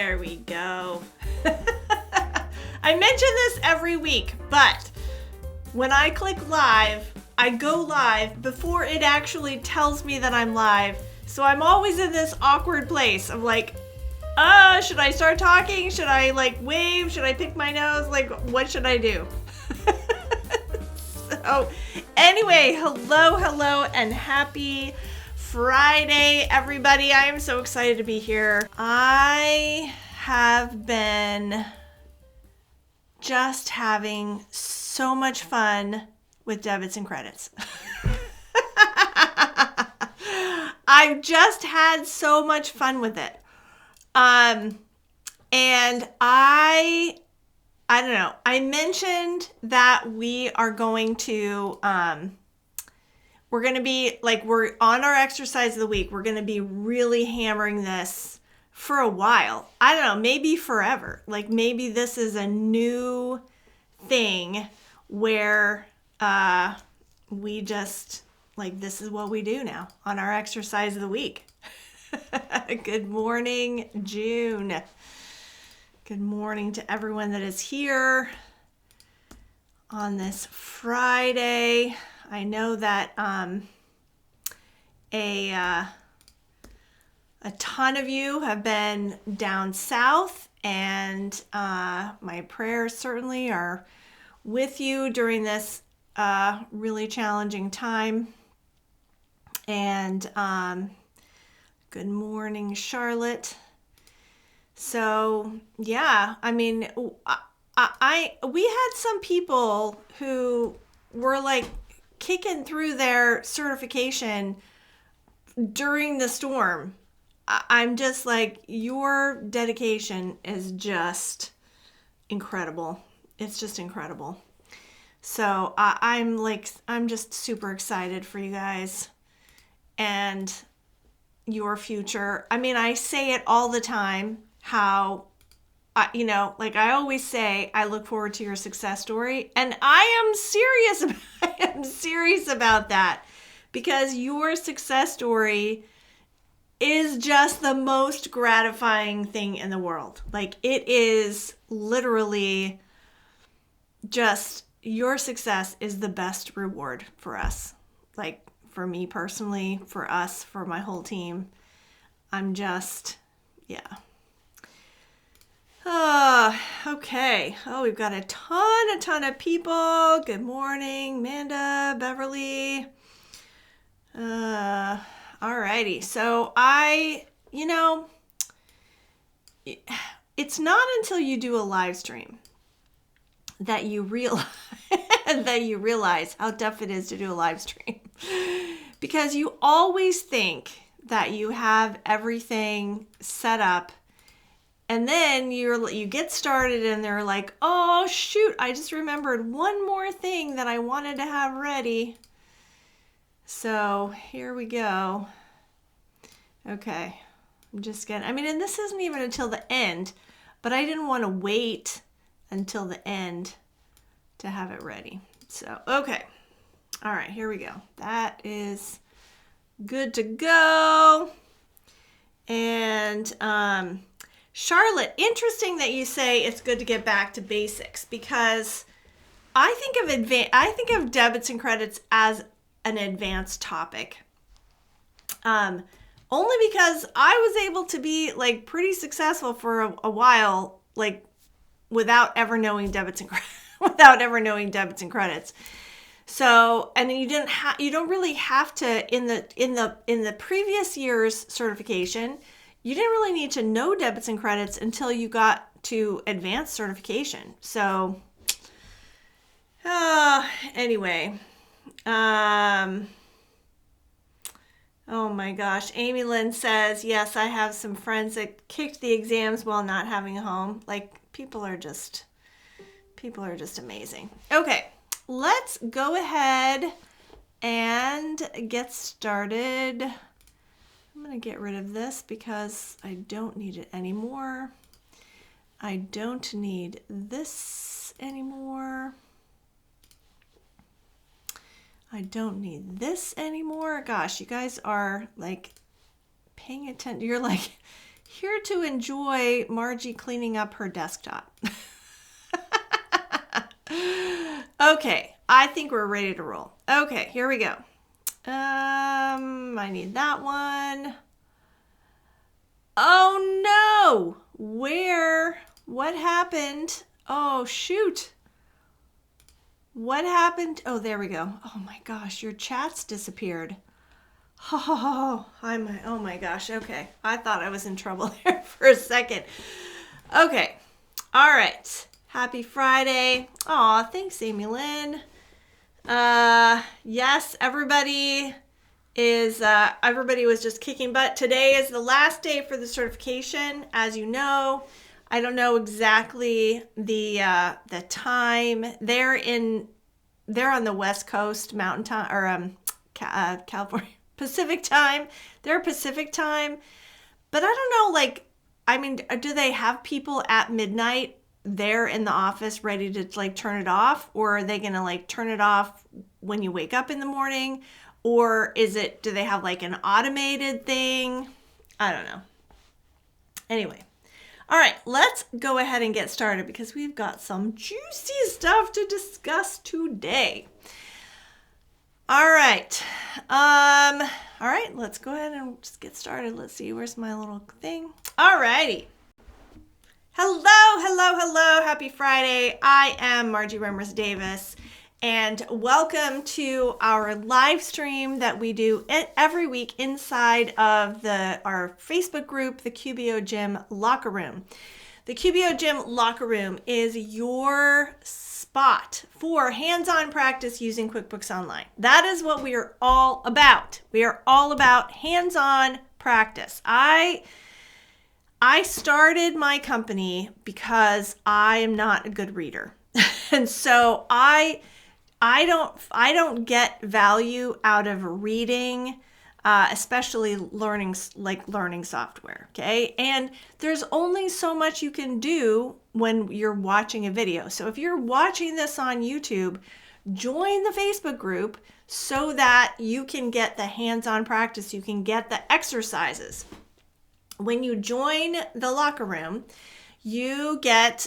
There we go. I mention this every week, but when I click live, I go live before it actually tells me that I'm live. So I'm always in this awkward place of like, should I start talking? Should I wave? Should I pick my nose? What should I do? So anyway, hello, and happy Friday, everybody. I am so excited to be here. I have been just having so much fun with debits and credits. I've just had so much fun with it. And I don't know. I mentioned that we are going to, we're going to be we're on our exercise of the week. We're going to be really hammering this for a while. I don't know, maybe forever. Maybe this is a new thing where, we just, this is what we do now on our exercise of the week. Good morning, June. Good morning to everyone that is here on this Friday. I know that a ton of you have been down south, and my prayers certainly are with you during this really challenging time. And good morning, Charlotte. So yeah, I mean, we had some people who were kicking through their certification during the storm. I'm just your dedication is just incredible. It's just incredible. So I'm just super excited for you guys and your future. I mean, I say it all the time, how, I always say, I look forward to your success story. And I am serious about that, because your success story is just the most gratifying thing in the world. It is literally just, your success is the best reward for us. For me personally, for us, for my whole team. I'm just, yeah. Okay. Oh, we've got a ton of people. Good morning, Amanda, Beverly. Alrighty. So it's not until you do a live stream that you realize how tough it is to do a live stream, because you always think that you have everything set up, and then you get started and they're like, oh shoot, I just remembered one more thing that I wanted to have ready. So here we go. Okay, and this isn't even until the end, but I didn't want to wait until the end to have it ready. So, okay. All right, here we go. That is good to go. And Charlotte, interesting that you say it's good to get back to basics, because I think of debits and credits as an advanced topic. Only because I was able to be pretty successful for a while, without ever knowing debits and credits. So, and you don't really have to, in the previous year's certification, you didn't really need to know debits and credits until you got to advanced certification. So, anyway, oh my gosh. Amy Lynn says, yes, I have some friends that kicked the exams while not having a home. People are just amazing. Okay, let's go ahead and get started. I'm going to get rid of this because I don't need it anymore. I don't need this anymore. I don't need this anymore. Gosh, you guys are paying attention. You're here to enjoy Margie cleaning up her desktop. Okay, I think we're ready to roll. Okay, here we go. I need that one. Oh no! What happened? Oh shoot. What happened? Oh, there we go. Oh my gosh, your chat's disappeared. Oh my gosh. Okay. I thought I was in trouble there for a second. Okay. All right. Happy Friday. Aw, thanks, Amy Lynn. Yes, everybody was just kicking butt. Today is the last day for the certification. As you know, I don't know exactly the time. They're on the West Coast Mountain Time, or California Pacific Time. They're Pacific Time, but I don't know. Do they have people at midnight there in the office ready to turn it off, or are they gonna turn it off when you wake up in the morning, or do they have an automated thing? I don't know. Anyway. All right, let's go ahead and get started because we've got some juicy stuff to discuss today. All right. Let's go ahead and just get started. Let's see, where's my little thing? All righty. Hello. Happy Friday. I am Margie Remmers-Davis, and welcome to our live stream that we do every week inside of our Facebook group, the QBO Gym Locker Room. The QBO Gym Locker Room is your spot for hands-on practice using QuickBooks Online. That is what we are all about. We are all about hands-on practice. I started my company because I am not a good reader. And so I don't get value out of reading, especially learning software, okay? And there's only so much you can do when you're watching a video. So if you're watching this on YouTube, join the Facebook group so that you can get the hands-on practice, you can get the exercises. When you join the locker room, you get,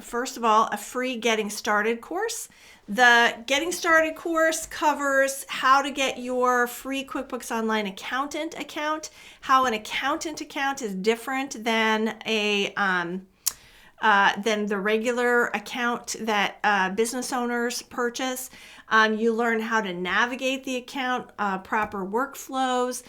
first of all, a free Getting Started course. The Getting Started course covers how to get your free QuickBooks Online accountant account, how an accountant account is different than than the regular account that business owners purchase. You learn how to navigate the account, proper workflows,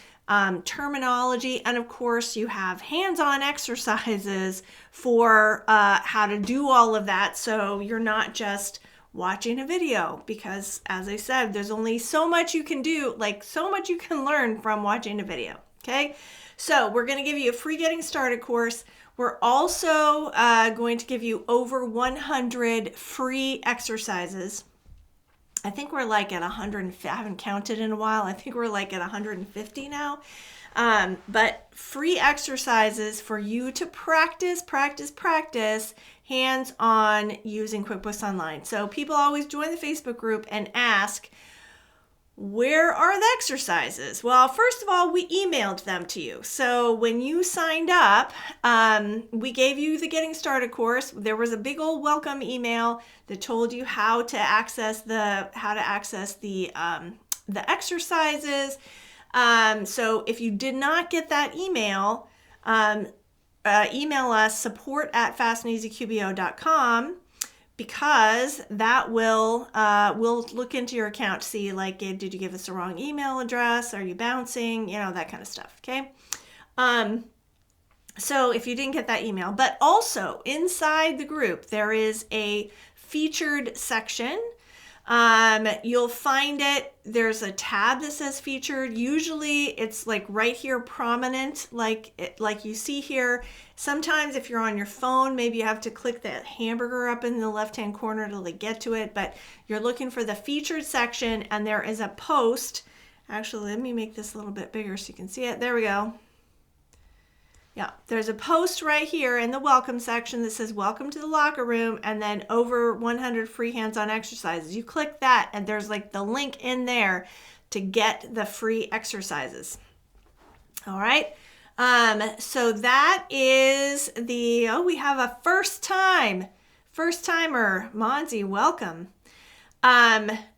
terminology, and of course you have hands-on exercises for how to do all of that, so you're not just watching a video, because as I said, there's only so much you can do, so much you can learn from watching a video. Okay, so we're going to give you a free Getting Started course. We're also going to give you over 100 free exercises. I think we're at 150. I haven't counted in a while. I think we're at 150 now. But free exercises for you to practice hands-on using QuickBooks Online. So people always join the Facebook group and ask, where are the exercises? Well, first of all, we emailed them to you. So when you signed up, we gave you the Getting Started course. There was a big old welcome email that told you how to access the exercises. So if you did not get that email, email us support@fastandeasyqbo.com, because that will we'll look into your account to see did you give us the wrong email address? Are you bouncing? That kind of stuff. Okay. So if you didn't get that email, but also inside the group, there is a featured section. You'll find it. There's a tab that says featured. Usually it's right here prominent, like you see here. Sometimes if you're on your phone, maybe you have to click that hamburger up in the left-hand corner to get to it, but you're looking for the featured section, and there is a post. Actually, let me make this a little bit bigger so you can see it. There we go. Yeah, there's a post right here in the welcome section that says welcome to the locker room, and then over 100 free hands-on exercises. You click that and there's the link in there to get the free exercises. All right. So that is we have a first timer, Monzi, welcome.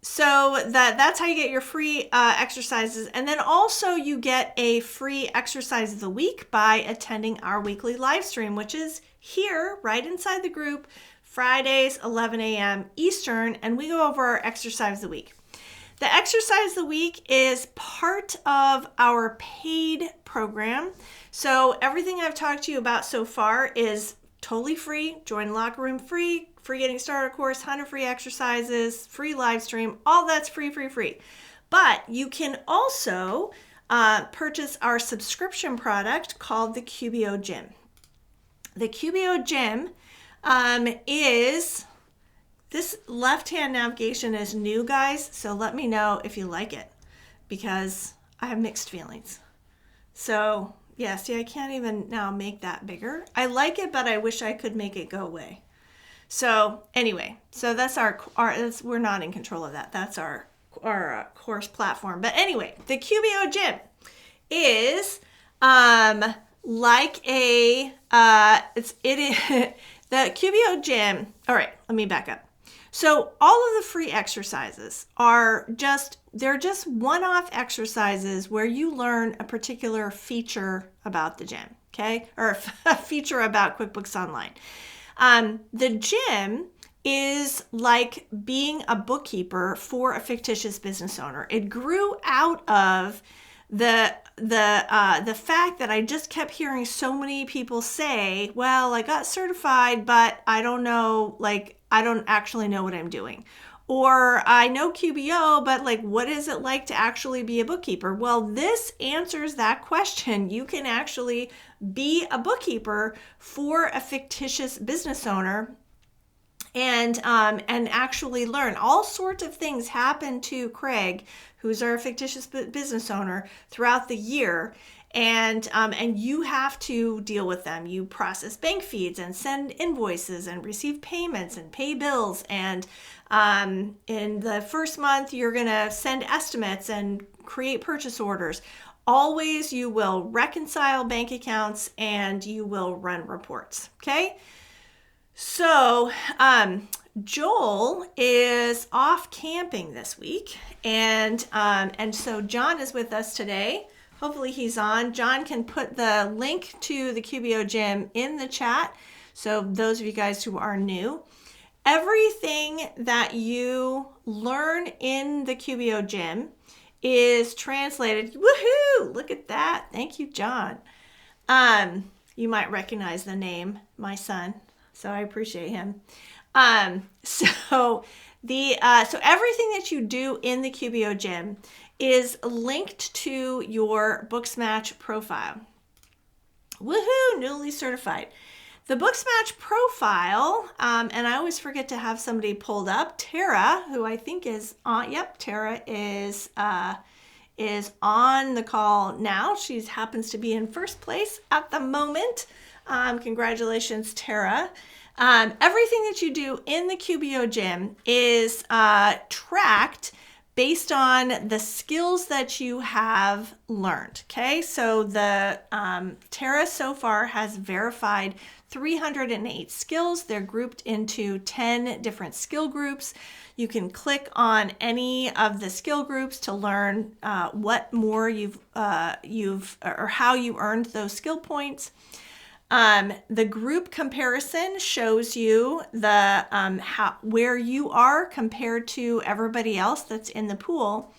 So that's how you get your free exercises. And then also you get a free exercise of the week by attending our weekly live stream, which is here right inside the group, Fridays, 11 a.m. Eastern, and we go over our exercise of the week. The exercise of the week is part of our paid program. So everything I've talked to you about so far is totally free. Join Locker Room free getting started course, 100 free exercises, free live stream, all that's free. But you can also purchase our subscription product called the QBO Gym. The QBO Gym is, this left-hand navigation is new, guys, so let me know if you like it, because I have mixed feelings. So, yeah, see, I can't even now make that bigger. I like it, but I wish I could make it go away. So, anyway, so that's we're not in control of that. That's our course platform. But anyway, the QBO Gym is like the QBO Gym. All right, let me back up. So all of the free exercises they're just one-off exercises where you learn a particular feature about the gym, okay? Or a feature about QuickBooks Online. The gym is like being a bookkeeper for a fictitious business owner. It grew out of the fact that I just kept hearing so many people say, well, I got certified, but I don't know, I don't actually know what I'm doing. Or I know QBO, but what is it like to actually be a bookkeeper? Well, this answers that question. You can actually be a bookkeeper for a fictitious business owner and actually learn. All sorts of things happen to Craig, who's our fictitious business owner, throughout the year. And you have to deal with them. You process bank feeds and send invoices and receive payments and pay bills. And in the first month, you're going to send estimates and create purchase orders. Always you will reconcile bank accounts and you will run reports. Okay? So Joel is off camping this week. And so John is with us today. Hopefully he's on. John can put the link to the QBO Gym in the chat. So those of you guys who are new, everything that you learn in the QBO Gym is translated. Woohoo! Look at that. Thank you, John. You might recognize the name, my son. So I appreciate him. So everything that you do in the QBO Gym is linked to your Booksmatch profile. Woohoo! Newly certified. The Booksmatch profile, and I always forget to have somebody pulled up. Tara, who I think is on. Yep, Tara is on the call now. She happens to be in first place at the moment. Congratulations, Tara. Everything that you do in the QBO Gym is tracked based on the skills that you have learned. Okay, so the Tara so far has verified 308 skills. They're grouped into 10 different skill groups. You can click on any of the skill groups to learn what more you've or how you earned those skill points. The group comparison shows you the where you are compared to everybody else that's in the pool.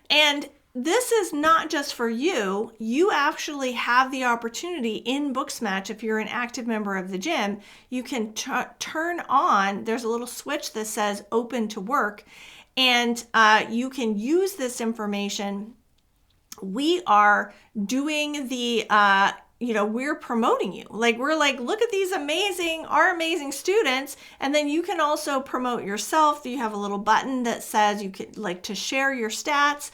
And this is not just for you. You actually have the opportunity in Booksmatch, if you're an active member of the gym, you can turn on, there's a little switch that says open to work, and you can use this information. We are doing the we're promoting you. We're look at these amazing students. And then you can also promote yourself. You have a little button that says you could to share your stats.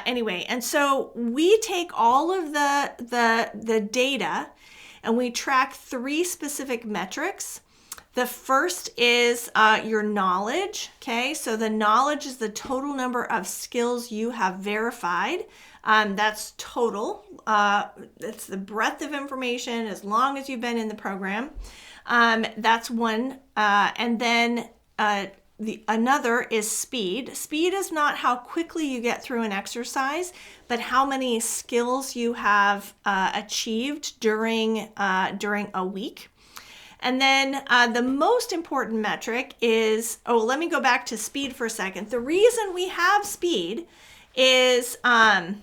Anyway, and so we take all of the data and we track 3 specific metrics The first is your knowledge. Okay, so the knowledge is the total number of skills you have verified. That's total. It's the breadth of information as long as you've been in the program. That's one. And then another is speed. Speed is not how quickly you get through an exercise, but how many skills you have achieved during a week. And then the most important metric is, let me go back to speed for a second. The reason we have speed is so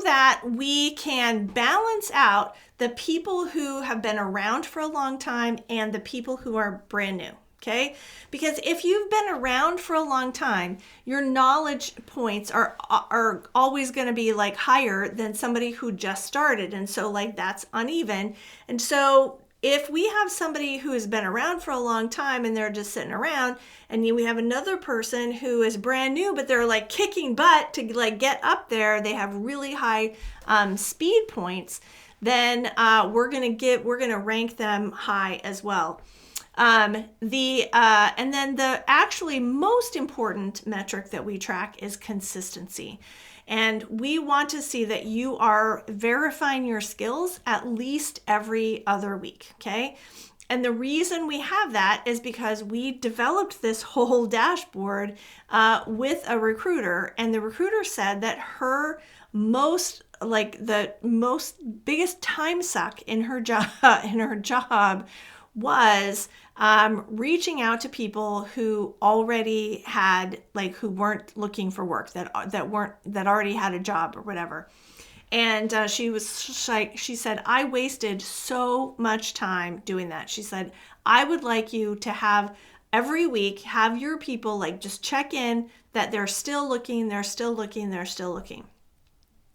that we can balance out the people who have been around for a long time and the people who are brand new. Okay, because if you've been around for a long time, your knowledge points are always going to be like higher than somebody who just started, and so like that's uneven. And so if we have somebody who has been around for a long time and they're just sitting around, and we have another person who is brand new, but they're like kicking butt to like get up there, they have really high speed points, then we're gonna rank them high as well. And then the actually most important metric that we track is consistency. And we want to see that you are verifying your skills at least every other week, okay? And the reason we have that is because we developed this whole dashboard with a recruiter, and the recruiter said that her biggest time suck in her job was reaching out to people who already had, who weren't looking for work, that already had a job or whatever. And she said, I wasted so much time doing that. She said, I would like you to have every week, have your people just check in that they're still looking.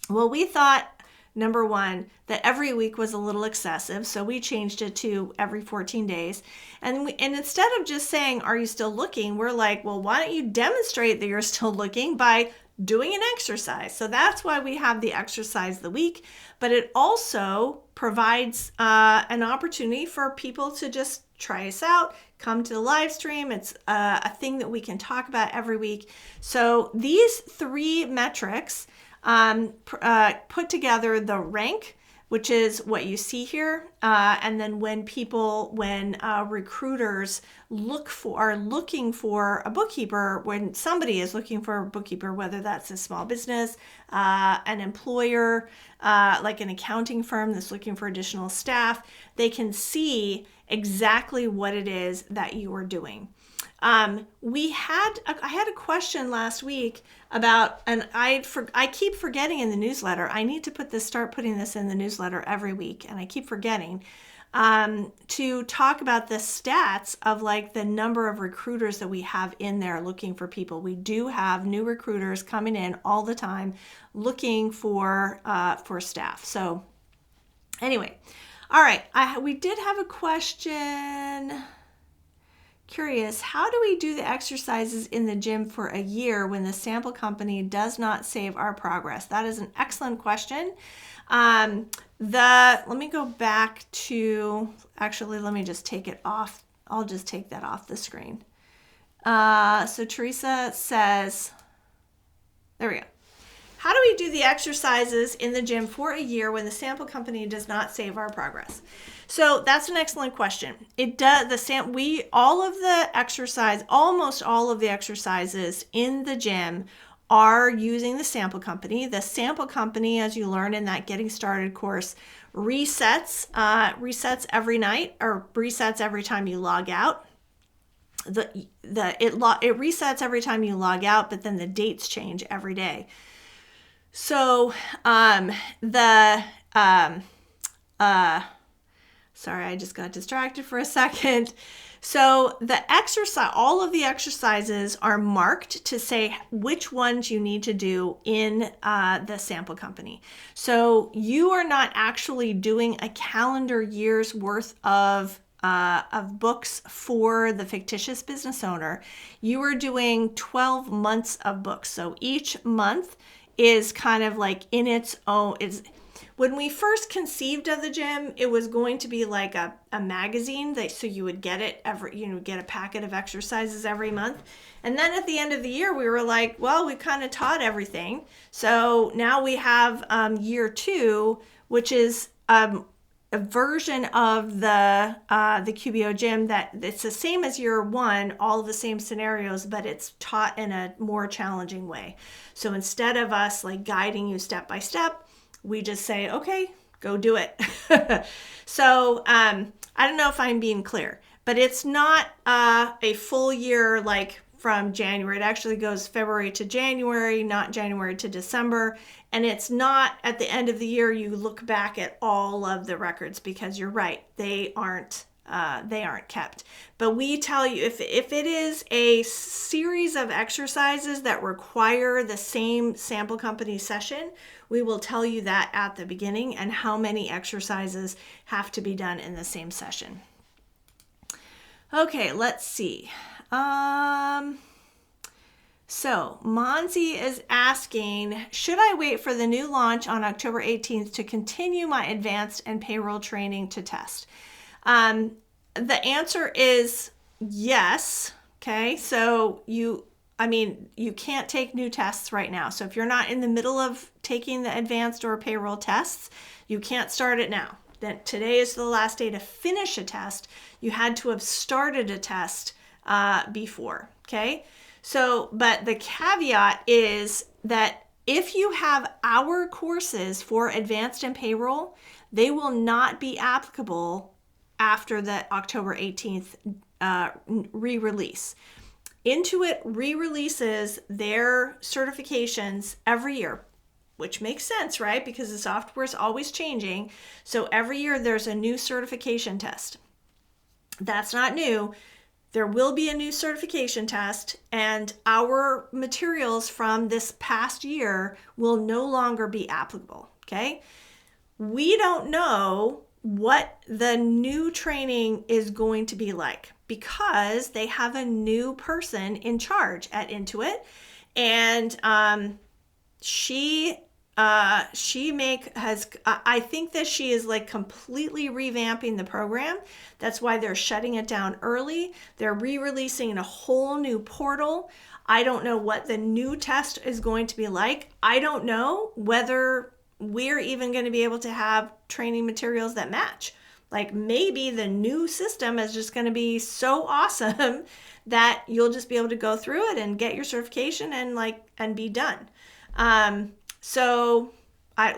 Well, we thought, number one, that every week was a little excessive, so we changed it to every 14 days. And instead of just saying, are you still looking, we're like, well, why don't you demonstrate that you're still looking by doing an exercise? So that's why we have the exercise of the week, but it also provides an opportunity for people to just try us out, come to the live stream. It's a thing that we can talk about every week. So these three metrics put together the rank, which is what you see here. And then when recruiters are looking for a bookkeeper, when somebody is looking for a bookkeeper, whether that's a small business, an employer, like an accounting firm that's looking for additional staff, they can see exactly what it is that you are doing. I had a question last week about, and I keep forgetting in the newsletter. I need to start putting this in the newsletter every week, and I keep forgetting to talk about the stats of the number of recruiters that we have in there looking for people. We do have new recruiters coming in all the time looking for staff. So anyway, all right, we did have a question. Curious, how do we do the exercises in the gym for a year when the sample company does not save our progress? That is an excellent question. Let me go back to, actually, let me just take it off. I'll just take that off the screen. So Teresa says, there we go. How do we do the exercises in the gym for a year when the sample company does not save our progress? So that's an excellent question. It does. Almost all of the exercises in the gym are using the sample company. The sample company, as you learn in that Getting Started course, resets every night, or resets every time you log out. It resets every time you log out, but then the dates change every day. So sorry, I just got distracted for a second. So all of the exercises are marked to say which ones you need to do in the sample company. So you are not actually doing a calendar year's worth of books for the fictitious business owner. You are doing 12 months of books. So each month is kind of in its own. when we first conceived of the gym, it was going to be like a magazine so you would get it get a packet of exercises every month. And then at the end of the year, we were like, well, we kind of taught everything. So now we have year 2, which is a version of the QBO Gym that it's the same as year 1, all of the same scenarios, but it's taught in a more challenging way. So instead of us like guiding you step by step, we just say, okay, go do it. So I don't know if I'm being clear, but it's not a full year like from January. It actually goes February to January, not January to December. And it's not at the end of the year you look back at all of the records, because you're right, they aren't kept. But we tell you if it is a series of exercises that require the same sample company session, we will tell you that at the beginning and how many exercises have to be done in the same session. Okay, let's see. So Monzi is asking, should I wait for the new launch on October 18th to continue my advanced and payroll training to test? The answer is yes. Okay. So you can't take new tests right now. So if you're not in the middle of taking the advanced or payroll tests, you can't start it now. Then today is the last day to finish a test. You had to have started a test before. Okay. So, but the caveat is that if you have our courses for advanced and payroll, they will not be applicable after the October 18th re-release. Intuit re-releases their certifications every year, which makes sense, right? Because the software is always changing. So every year there's a new certification test. That's not new. There will be a new certification test, and our materials from this past year will no longer be applicable, okay? We don't know what the new training is going to be like because they have a new person in charge at Intuit, and I think that she is like completely revamping the program. That's why they're shutting it down early. They're re-releasing a whole new portal. I don't know what the new test is going to be like. I don't know whether we're even going to be able to have training materials that match. Like maybe the new system is just going to be so awesome that you'll just be able to go through it and get your certification and be done. So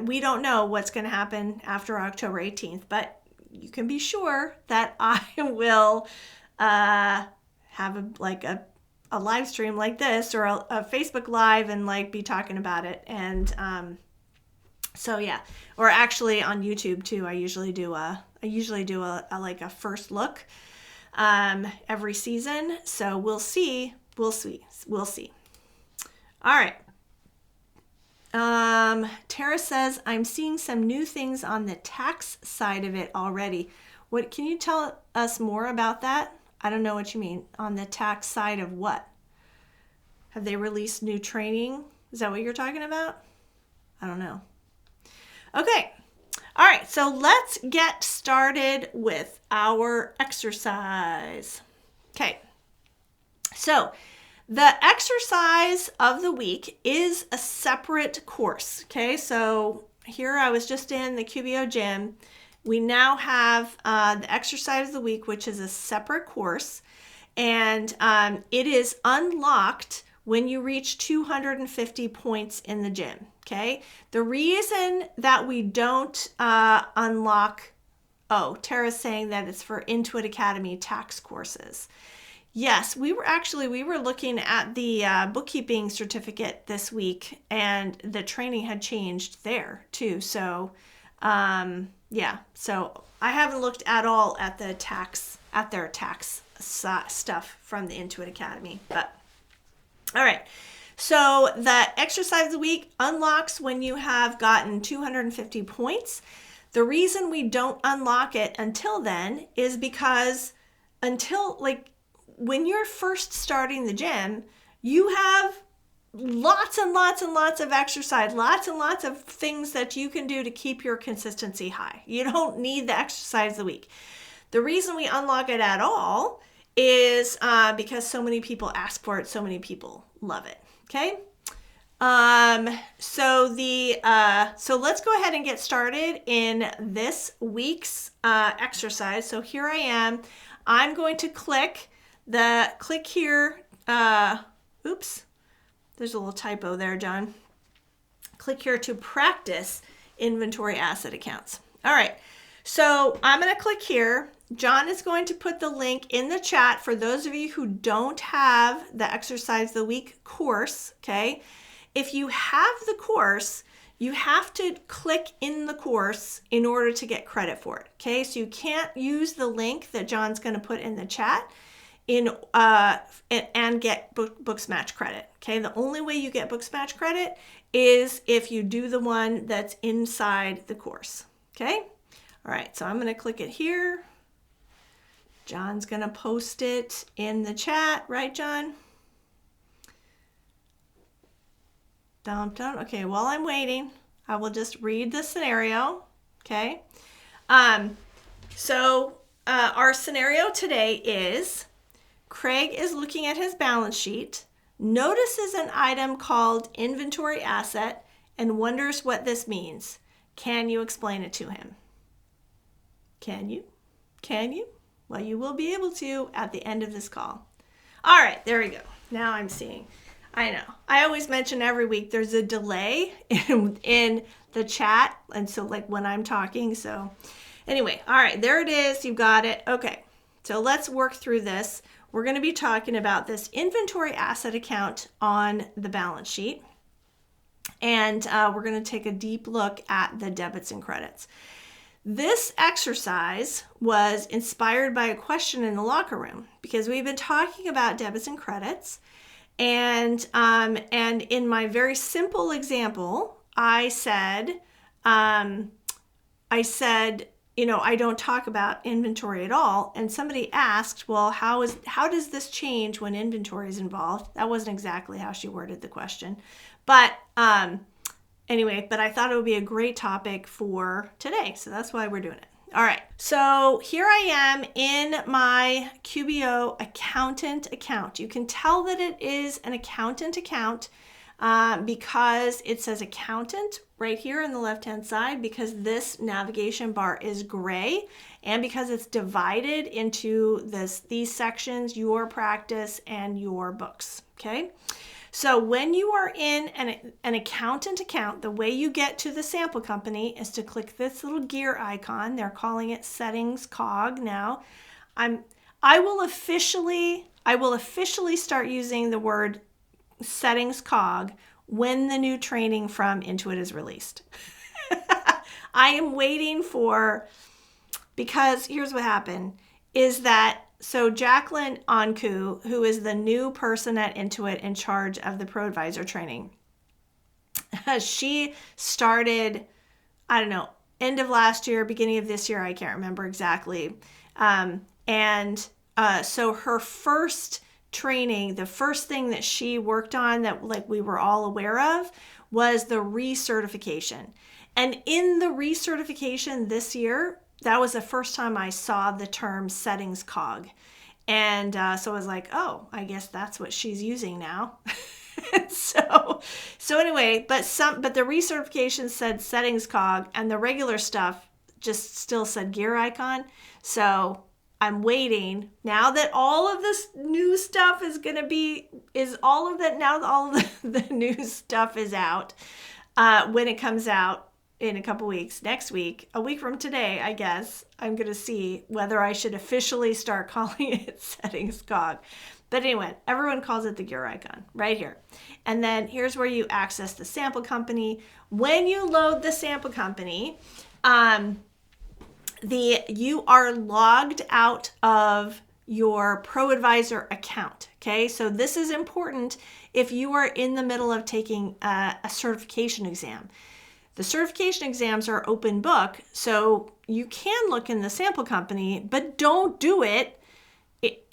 we don't know what's going to happen after October 18th, but you can be sure that I will have a live stream like this or a Facebook Live and be talking about it. And so yeah, or actually on YouTube too. I usually do a first look every season. So we'll see. All right. Tara says, I'm seeing some new things on the tax side of it already. What can you tell us more about that? I don't know what you mean. On the tax side of what? Have they released new training? Is that what you're talking about? I don't know. Okay. All right. So let's get started with our exercise. Okay. So the exercise of the week is a separate course, okay? So here I was just in the QBO Gym. We now have the exercise of the week, which is a separate course, and it is unlocked when you reach 250 points in the gym, okay? The reason that we don't unlock, Tara's saying that it's for Intuit Academy tax courses. Yes, we were looking at the bookkeeping certificate this week, and the training had changed there too. So, so I haven't looked at all at their tax stuff from the Intuit Academy. But all right, so the exercise of the week unlocks when you have gotten 250 points. The reason we don't unlock it until then is because when you're first starting the gym, you have lots and lots and lots of exercise, lots and lots of things that you can do to keep your consistency high. You don't need the exercise of the week. The reason we unlock it at all is because so many people ask for it, so many people love it. Okay. So let's go ahead and get started in this week's exercise. So here I am. I'm going to click here. Oops. There's a little typo there, John. Click here to practice inventory asset accounts. All right. So I'm going to click here. John is going to put the link in the chat for those of you who don't have the Exercise of the Week course. Okay. If you have the course, you have to click in the course in order to get credit for it. Okay. So you can't use the link that John's going to put in the chat and get Booksmatch credit. Okay, the only way you get Booksmatch credit is if you do the one that's inside the course. Okay, all right, so I'm going to click it here. John's going to post it in the chat, right, John? Dun, dun. Okay, while I'm waiting, I will just read the scenario. Okay, so our scenario today is Craig is looking at his balance sheet, notices an item called inventory asset, and wonders what this means. Can you explain it to him? Can you? Can you? Well, you will be able to at the end of this call. All right, there we go. Now I'm seeing. I know. I always mention every week there's a delay in the chat, and so like when I'm talking. So anyway, all right, there it is. You got it. Okay, so let's work through this. We're going to be talking about this inventory asset account on the balance sheet. And we're going to take a deep look at the debits and credits. This exercise was inspired by a question in the locker room because we've been talking about debits and credits. And in my very simple example, I said, I don't talk about inventory at all. And somebody asked, well, how does this change when inventory is involved? That wasn't exactly how she worded the question. But anyway, but I thought it would be a great topic for today. So that's why we're doing it. All right. So here I am in my QBO accountant account. You can tell that it is an accountant account because it says accountant right here on the left-hand side, because this navigation bar is gray, and because it's divided into these sections, your practice and your books. Okay. So when you are in an accountant account, the way you get to the sample company is to click this little gear icon. They're calling it settings cog now. I will officially start using the word settings cog when the new training from Intuit is released. I am waiting because here's what happened is that, so Jacqueline Anku, who is the new person at Intuit in charge of the Pro Advisor training, she started, I don't know, end of last year, beginning of this year, I can't remember exactly. So her first training, the first thing that she worked on that like we were all aware of was the recertification. And in the recertification this year, that was the first time I saw the term settings cog. And so I was like, oh, I guess that's what she's using now. so anyway, but the recertification said settings cog and the regular stuff just still said gear icon. So I'm waiting now that all of this new stuff all of the new stuff is out. When it comes out in a couple weeks, next week, a week from today, I guess, I'm going to see whether I should officially start calling it settings cog. But anyway, everyone calls it the gear icon right here. And then here's where you access the sample company. When you load the sample company, you are logged out of your Pro Advisor account. Okay, so this is important if you are in the middle of taking a certification exam. The certification exams are open book, so you can look in the sample company, but don't do it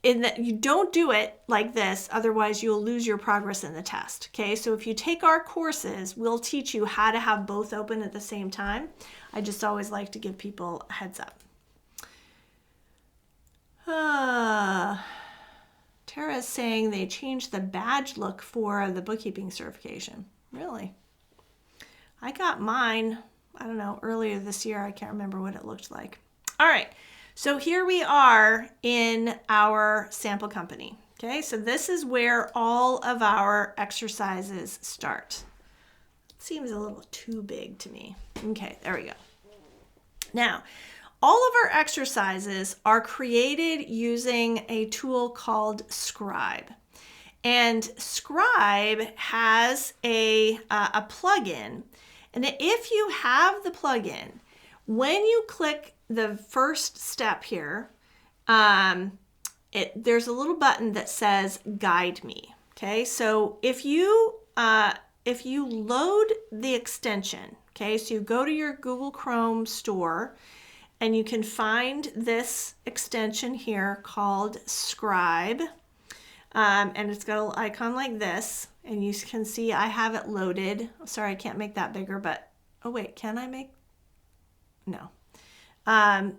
in that you don't do it like this, otherwise you'll lose your progress in the test. Okay, so if you take our courses, we'll teach you how to have both open at the same time. I just always like to give people a heads up. Tara is saying they changed the badge look for the bookkeeping certification. Really? I got mine, I don't know, earlier this year. I can't remember what it looked like. All right. So here we are in our sample company. Okay, so this is where all of our exercises start. It seems a little too big to me. Okay, there we go. Now, all of our exercises are created using a tool called Scribe. And Scribe has a plugin. And if you have the plugin, when you click the first step here, there's a little button that says Guide Me. Okay, so if you load the extension, okay, so you go to your Google Chrome store and you can find this extension here called Scribe, and it's got a little icon like this, and you can see I have it loaded. Sorry, I can't make that bigger, but oh wait, can I make? No.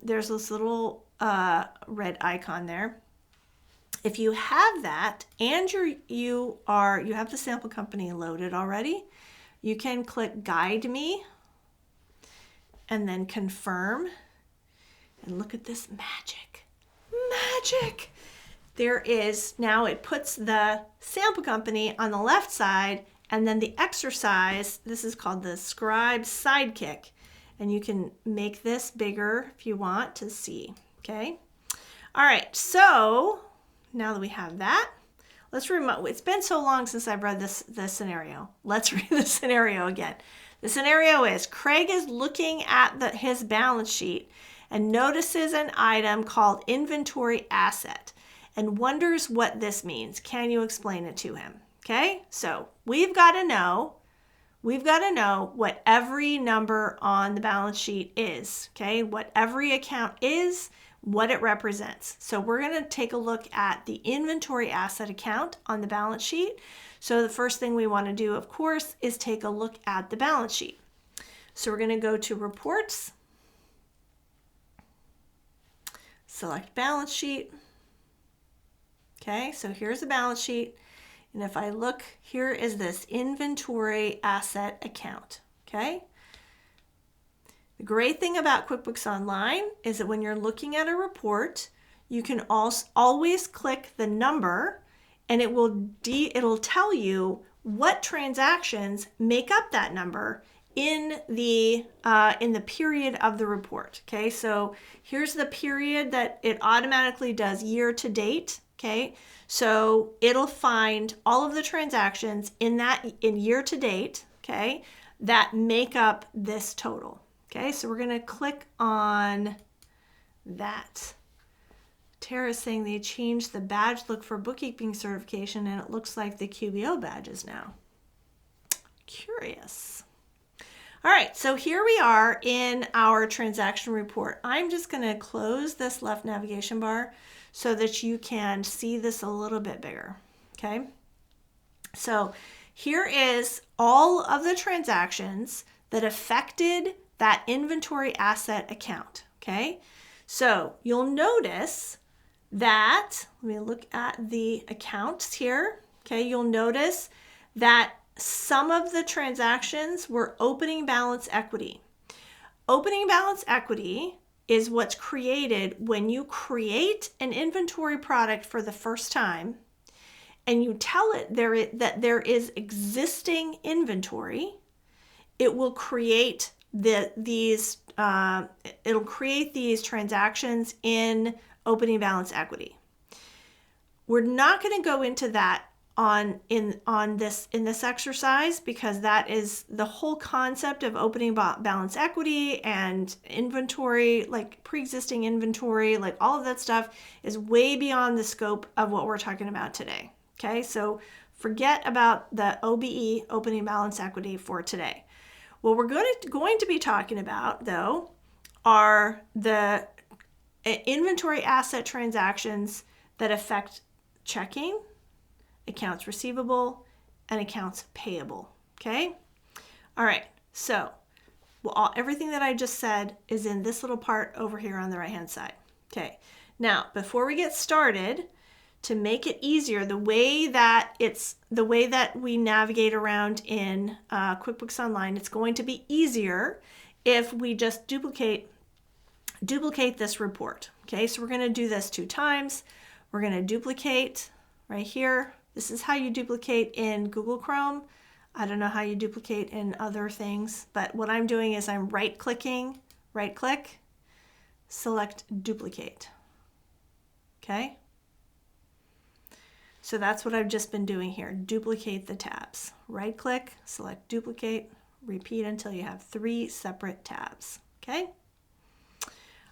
There's this little red icon there. If you have that and you have the sample company loaded already, you can click Guide Me and then Confirm. And look at this magic. Magic! There is, now it puts the sample company on the left side, and then the exercise, this is called the Scribe Sidekick. And you can make this bigger if you want to see, okay? All right, so now that we have that, let's it's been so long since I've read this scenario. Let's read the scenario again. The scenario is Craig is looking at his balance sheet and notices an item called inventory asset and wonders what this means. Can you explain it to him? Okay, so we've got to know what every number on the balance sheet is, okay? What every account is, what it represents. So we're going to take a look at the inventory asset account on the balance sheet. So the first thing we want to do, of course, is take a look at the balance sheet. So we're going to go to Reports, select Balance Sheet. Okay, so here's the balance sheet. And if I look, here is this inventory asset account, okay? The great thing about QuickBooks Online is that when you're looking at a report, you can always click the number and it'll tell you what transactions make up that number in the period of the report, okay? So here's the period that it automatically does year to date, okay? So it'll find all of the transactions in year to date, okay, that make up this total. Okay, so we're going to click on that. Tara's saying they changed the badge look for bookkeeping certification and it looks like the QBO badges now. Curious. All right, so here we are in our transaction report. I'm just going to close this left navigation bar so that you can see this a little bit bigger, okay? So here is all of the transactions that affected that inventory asset account, okay? So you'll notice that, let me look at the accounts here, okay? You'll notice that some of the transactions were opening balance equity. Opening balance equity is what's created when you create an inventory product for the first time and you tell it that there is existing inventory. It will create these transactions in opening balance equity. We're not going to go into that in this exercise because that is the whole concept of opening balance equity and inventory, like pre-existing inventory, like all of that stuff is way beyond the scope of what we're talking about today. Okay, so forget about the OBE, opening balance equity, for today. What we're going to be talking about, though, are the inventory asset transactions that affect checking, accounts receivable, and accounts payable. Okay? All right. So everything that I just said is in this little part over here on the right-hand side. Okay. Now, before we get started, to make it easier, the way that we navigate around in QuickBooks Online, it's going to be easier if we just duplicate this report. Okay, so we're going to do this 2 times. We're going to duplicate right here. This is how you duplicate in Google Chrome. I don't know how you duplicate in other things, but what I'm doing is I'm right-clicking, right-click, select duplicate. Okay? So that's what I've just been doing here. Duplicate the tabs. Right-click, select duplicate, repeat until you have 3 separate tabs. Okay?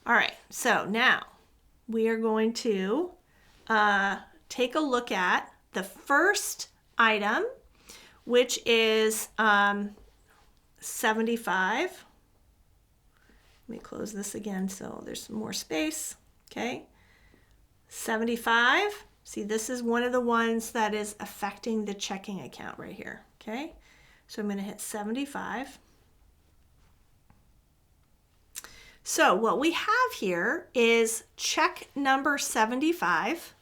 All right, so now we are going to take a look at the first item, which is 75. Let me close this again so there's more space. Okay, 75. See, this is one of the ones that is affecting the checking account right here. Okay, so I'm going to hit 75. So what we have here is check number 75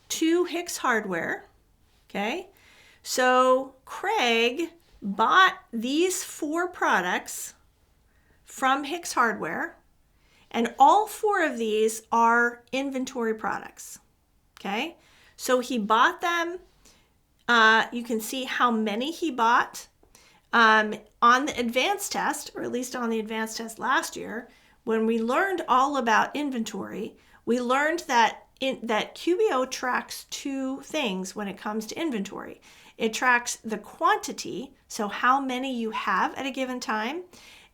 to Hicks Hardware. Okay, so Craig bought these 4 products from Hicks Hardware, and all 4 of these are inventory products. Okay, so he bought them. You can see how many he bought. On the advanced test, or at least on the advanced test last year, when we learned all about inventory, we learned that QBO tracks 2 things when it comes to inventory. It tracks the quantity, so how many you have at a given time,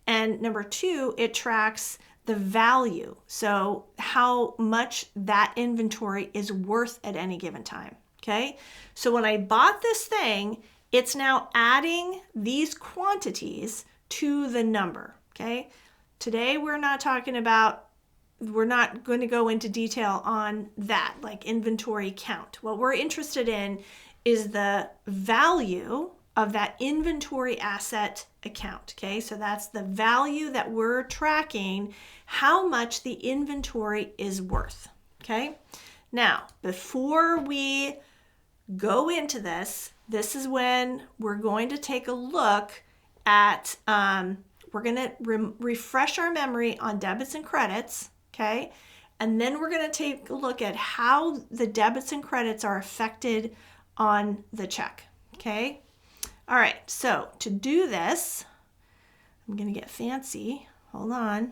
and number 2, it tracks the value, so how much that inventory is worth at any given time. Okay, so when I bought this thing, it's now adding these quantities to the number. Okay, today we're not going to go into detail on that, like inventory count. What we're interested in is the value of that inventory asset account. Okay, so that's the value that we're tracking, how much the inventory is worth. Okay, now before we go into this, this is when we're going to take a look at, we're going to refresh our memory on debits and credits, okay? And then we're going to take a look at how the debits and credits are affected on the check, okay? All right, so to do this, I'm going to get fancy. Hold on.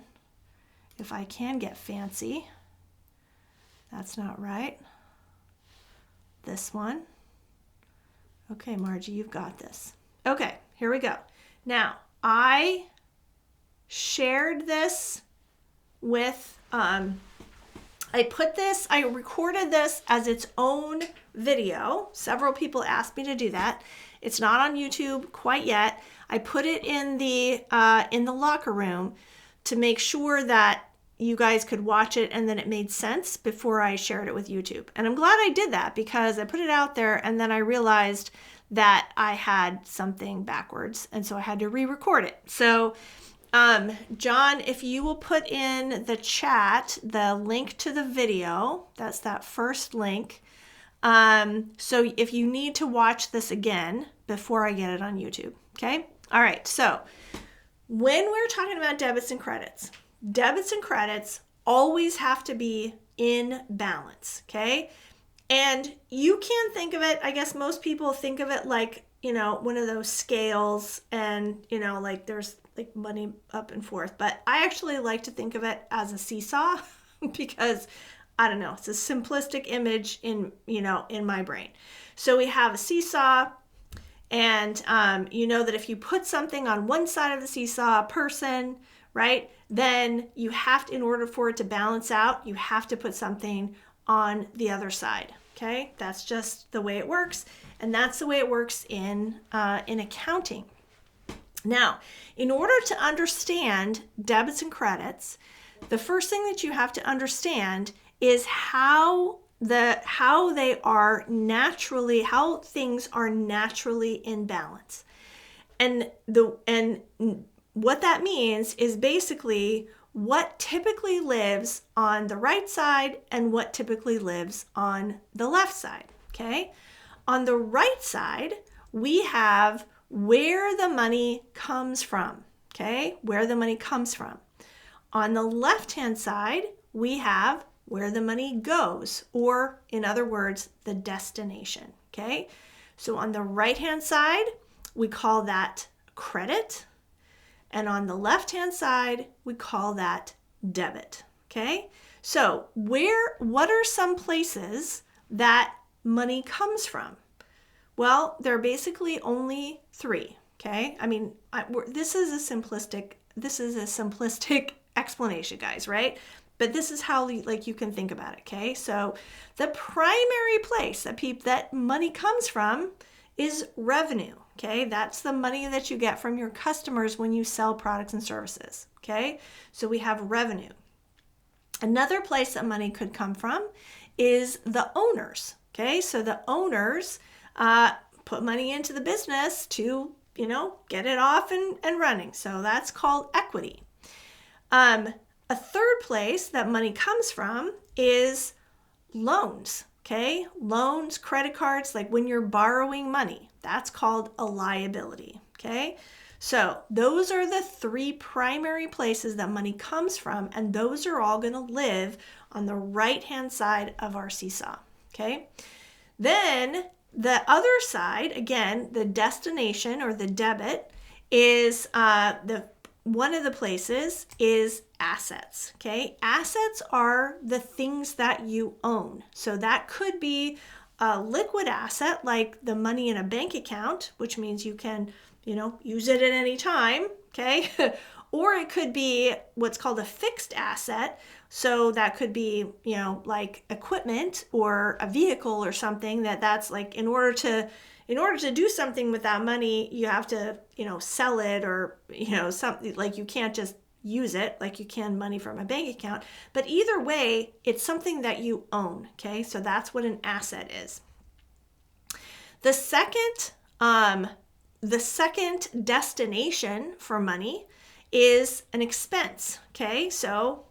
If I can get fancy. That's not right. This one. Okay, Margie, you've got this. Okay, here we go. Now, I shared this with, I recorded this as its own video. Several people asked me to do that. It's not on YouTube quite yet. I put it in the locker room to make sure that you guys could watch it and then it made sense before I shared it with YouTube. And I'm glad I did that because I put it out there and then I realized that I had something backwards and so I had to re-record it. So John, if you will put in the chat the link to the video, that's that first link. So if you need to watch this again before I get it on YouTube, okay? All right, so when we're talking about debits and credits always have to be in balance, okay? And you can think of it, I guess most people think of it like, one of those scales and, like there's like money up and forth. But I actually like to think of it as a seesaw because, I don't know, it's a simplistic image in my brain. So we have a seesaw and you know that if you put something on one side of the seesaw, a person, right, then you have to, in order for it to balance out, you have to put something on the other side. Okay, that's just the way it works, and that's the way it works in accounting. Now, in order to understand debits and credits, the first thing that you have to understand is how how things are naturally in balance. And what that means is basically what typically lives on the right side and what typically lives on the left side, okay? On the right side, we have where the money comes from, okay? Where the money comes from. On the left-hand side, we have where the money goes, or in other words, the destination, okay? So on the right-hand side, we call that credit. And on the left-hand side, we call that debit, okay? So what are some places that money comes from? Well, there are basically only 3, okay? I mean, this is a simplistic explanation, guys, right? But this is how you can think about it, okay? So the primary place that money comes from is revenue, okay? That's the money that you get from your customers when you sell products and services, okay? So we have revenue. Another place that money could come from is the owners, okay? So the owners put money into the business to, get it off and running. So that's called equity. A third place that money comes from is loans, okay? Loans, credit cards, like when you're borrowing money, that's called a liability, okay? So those are the 3 primary places that money comes from, and those are all going to live on the right-hand side of our seesaw, okay? Then the other side, again, the destination or the debit is one of the places is assets, okay? Assets are the things that you own. So that could be a liquid asset like the money in a bank account, which means you can, use it at any time, okay? Or it could be what's called a fixed asset. So that could be, like equipment or a vehicle or something that's like in order to do something with that money, you have to, sell it or, something like you can't just use it like you can money from a bank account. But either way, it's something that you own, okay? So that's what an asset is. The second destination for money is an expense, okay? So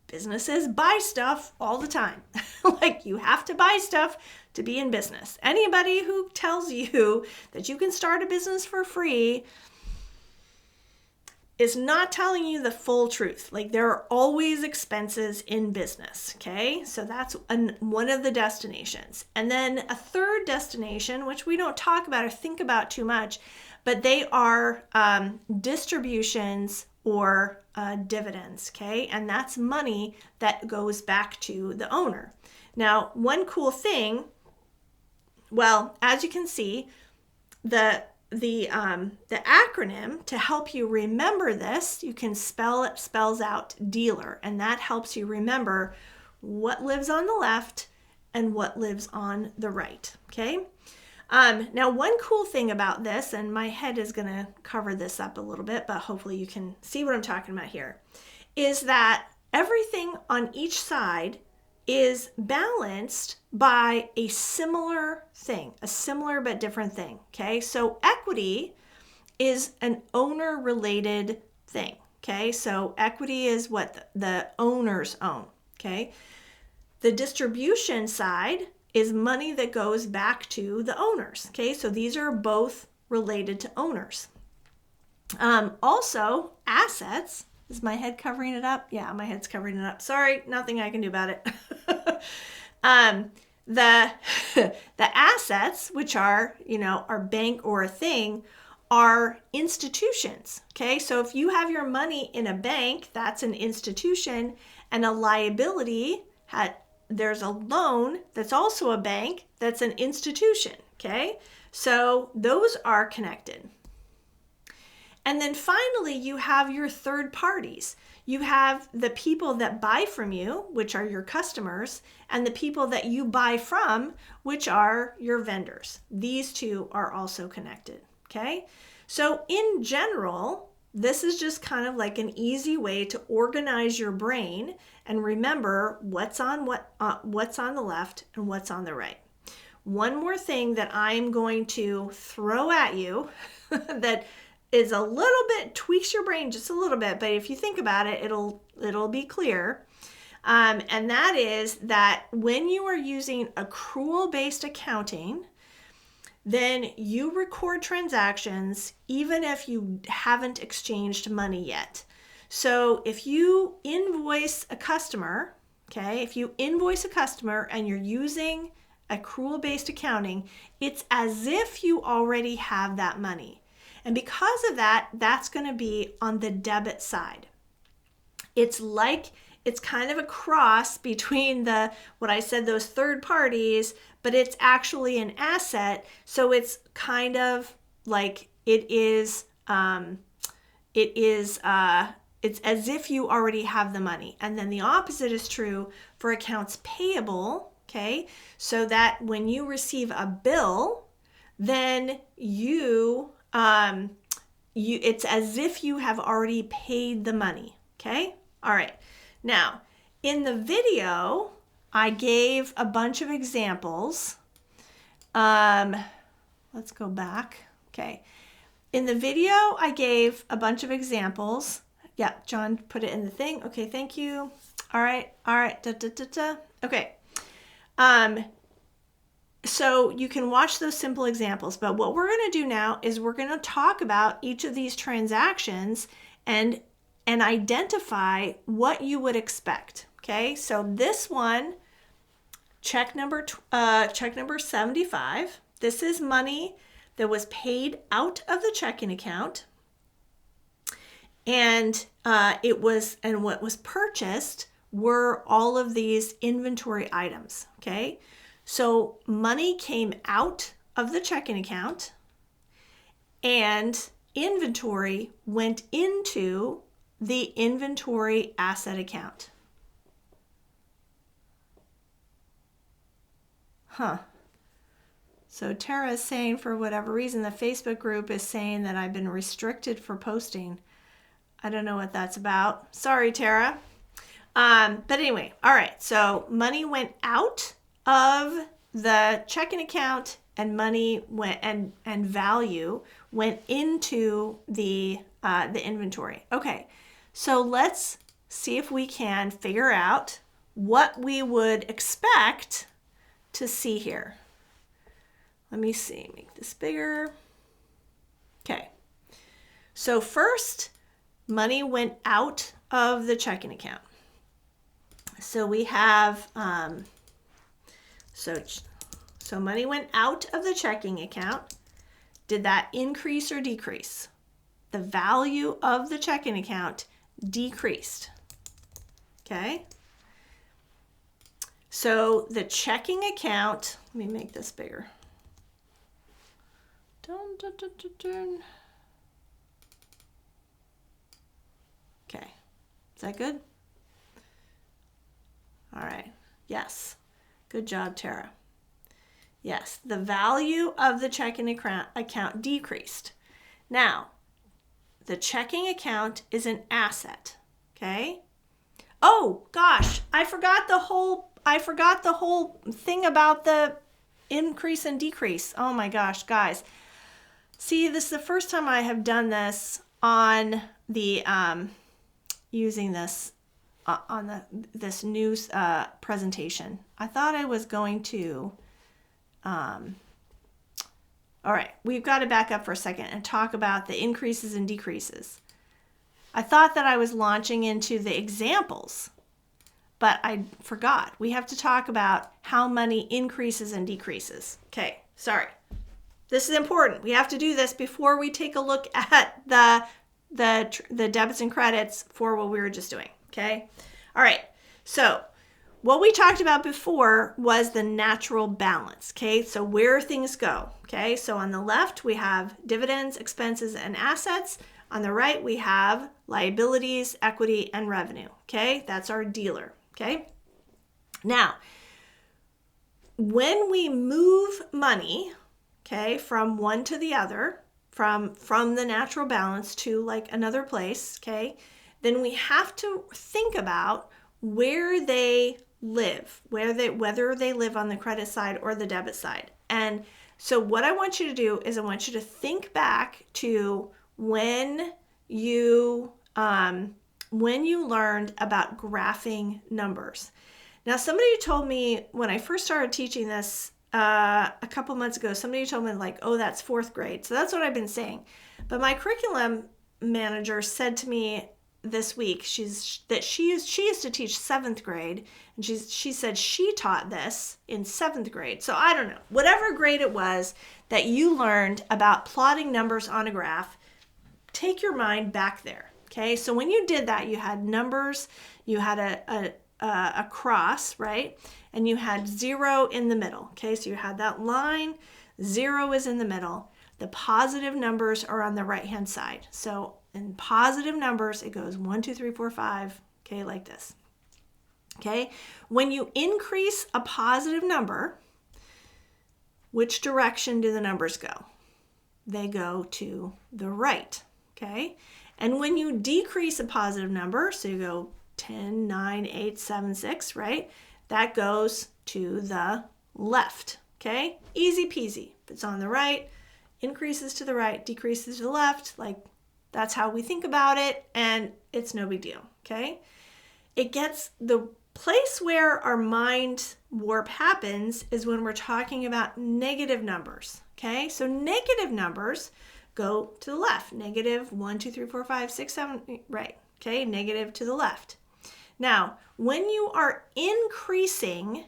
businesses buy stuff all the time. Like you have to buy stuff to be in business. Anybody who tells you that you can start a business for free is not telling you the full truth. Like there are always expenses in business, okay? So that's one of the destinations. And then a third destination, which we don't talk about or think about too much, but they are distributions or dividends, okay? And that's money that goes back to the owner. Now, one cool thing, well, as you can see, the acronym to help you remember this, you can spells out dealer, and that helps you remember what lives on the left and what lives on the right, okay? Now, one cool thing about this, and my head is going to cover this up a little bit, but hopefully you can see what I'm talking about here, is that everything on each side is balanced by a similar thing, a similar but different thing, okay? So equity is an owner-related thing, okay? So equity is what the owners own, okay? The distribution side is money that goes back to the owners, okay? So these are both related to owners. Also, assets. Is my head covering it up? Yeah, my head's covering it up. Sorry, nothing I can do about it. The assets, which are, our bank or a thing, are institutions, okay? So if you have your money in a bank, that's an institution, and a liability, there's a loan that's also a bank, that's an institution, okay? So those are connected. And then finally, you have your third parties. You have the people that buy from you, which are your customers, and the people that you buy from, which are your vendors. These two are also connected, okay? So in general, this is just kind of like an easy way to organize your brain and remember what's on the left and what's on the right. One more thing that I'm going to throw at you that is a little bit, tweaks your brain just a little bit, but if you think about it, it'll be clear. And that is that when you are using accrual-based accounting, then you record transactions even if you haven't exchanged money yet. So if you invoice a customer, okay, if you invoice a customer and you're using accrual-based accounting, it's as if you already have that money. And because of that, that's going to be on the debit side. It's kind of a cross between what I said, those third parties, but it's actually an asset. So it's kind of like it's as if you already have the money. And then the opposite is true for accounts payable, okay? So that when you receive a bill, then it's as if you have already paid the money, okay? All right. Now, in the video, I gave a bunch of examples. Let's go back. Okay. In the video, I gave a bunch of examples. Yeah, John put it in the thing. Okay, thank you. All right. Okay. So you can watch those simple examples, but what we're going to do now is we're going to talk about each of these transactions and identify what you would expect. Okay, so this one, check number 75. This is money that was paid out of the checking account, and what was purchased were all of these inventory items. Okay, so money came out of the checking account, and inventory went into the inventory asset account. So Tara is saying, for whatever reason, the Facebook group is saying that I've been restricted for posting. I don't know what that's about. Sorry, Tara. But anyway, all right. So money went out of the checking account, and money went and value went into the inventory. Okay. So let's see if we can figure out what we would expect to see here. Let me see, make this bigger. Okay. So first, money went out of the checking account. So we have, so money went out of the checking account. Did that increase or decrease? The value of the checking account decreased. Okay. So the checking account, let me make this bigger. Okay. Is that good? All right. Yes. Good job, Tara. Yes. The value of the checking account decreased. Now, the checking account is an asset. Okay. Oh gosh, I forgot the whole thing about the increase and decrease. Oh my gosh, guys. See, this is the first time I have done this on the using this on this news presentation. I thought I was going to all right, we've got to back up for a second and talk about the increases and decreases. I thought that I was launching into the examples, but I forgot. We have to talk about how money increases and decreases. Okay, sorry. This is important. We have to do this before we take a look at the debits and credits for what we were just doing. Okay. All right. So what we talked about before was the natural balance. Okay. So where things go. Okay. So on the left, we have dividends, expenses, and assets. On the right, we have liabilities, equity, and revenue. Okay. That's our dealer. Okay. Now, when we move money, okay, from one to the other, from the natural balance to like another place, okay, then we have to think about where they live, whether they live on the credit side or the debit side. And so what I want you to do is I want you to think back to when you learned about graphing numbers. Now, somebody told me when I first started teaching this a couple months ago, somebody told me like, oh, that's 4th grade. So that's what I've been saying. But my curriculum manager said to me this week, she used to teach 7th grade, and she said she taught this in 7th grade. So I don't know, whatever grade it was that you learned about plotting numbers on a graph, take your mind back there. Okay, so when you did that, you had numbers, you had a cross, right? And you had 0 in the middle. Okay, so you had that line, 0 is in the middle. The positive numbers are on the right-hand side. So in positive numbers, it goes 1, 2, 3, 4, 5, okay, like this. Okay, when you increase a positive number, which direction do the numbers go? They go to the right, okay? And when you decrease a positive number, so you go 10, 9, 8, 7, 6, right? That goes to the left, okay? Easy peasy. If it's on the right, increases to the right, decreases to the left, like that's how we think about it, and it's no big deal, okay? It gets the place where our mind warp happens is when we're talking about negative numbers, okay? So negative numbers go to the left. Negative 1, 2, 3, 4, 5, 6, 7, right, okay? Negative to the left. Now, when you are increasing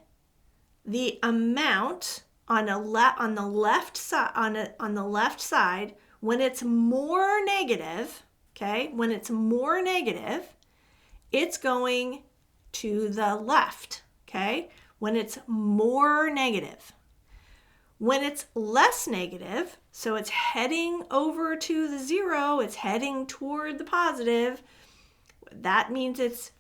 the amount on the left side, when it's more negative, okay? When it's more negative, it's going to the left, okay? When it's more negative. When it's less negative, so it's heading over to the 0, it's heading toward the positive, that means it's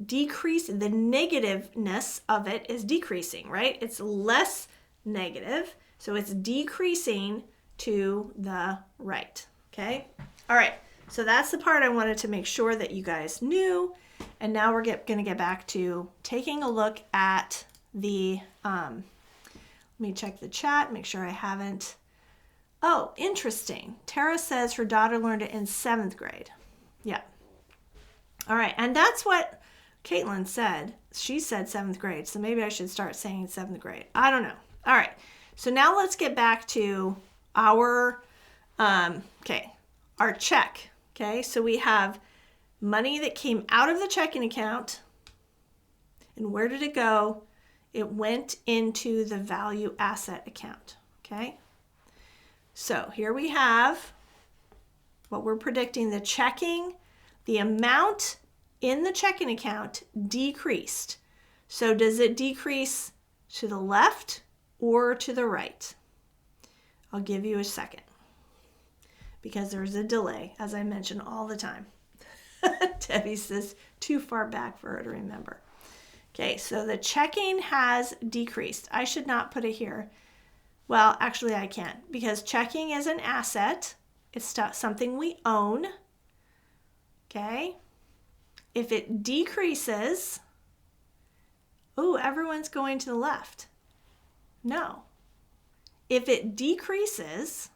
decreasing, the negativeness of it is decreasing, right? It's less negative, so it's decreasing to the right, okay? All right, so that's the part I wanted to make sure that you guys knew. And now we're going to get back to taking a look at the, let me check the chat, make sure I haven't. Oh, interesting. Tara says her daughter learned it in 7th grade. Yeah. All right, and that's what Caitlin said. She said 7th grade, so maybe I should start saying 7th grade. I don't know. All right, so now let's get back to our, our check. Okay, so we have money that came out of the checking account, and where did it go? It went into the value asset account, okay? So here we have what we're predicting, the checking, the amount in the checking account decreased. So does it decrease to the left or to the right? I'll give you a second because there's a delay, as I mention all the time. Debbie says too far back for her to remember. Okay, so the checking has decreased. I should not put it here. Well, actually I can, because checking is an asset. It's something we own. Okay. If it decreases, oh, everyone's going to the left. No. If it decreases,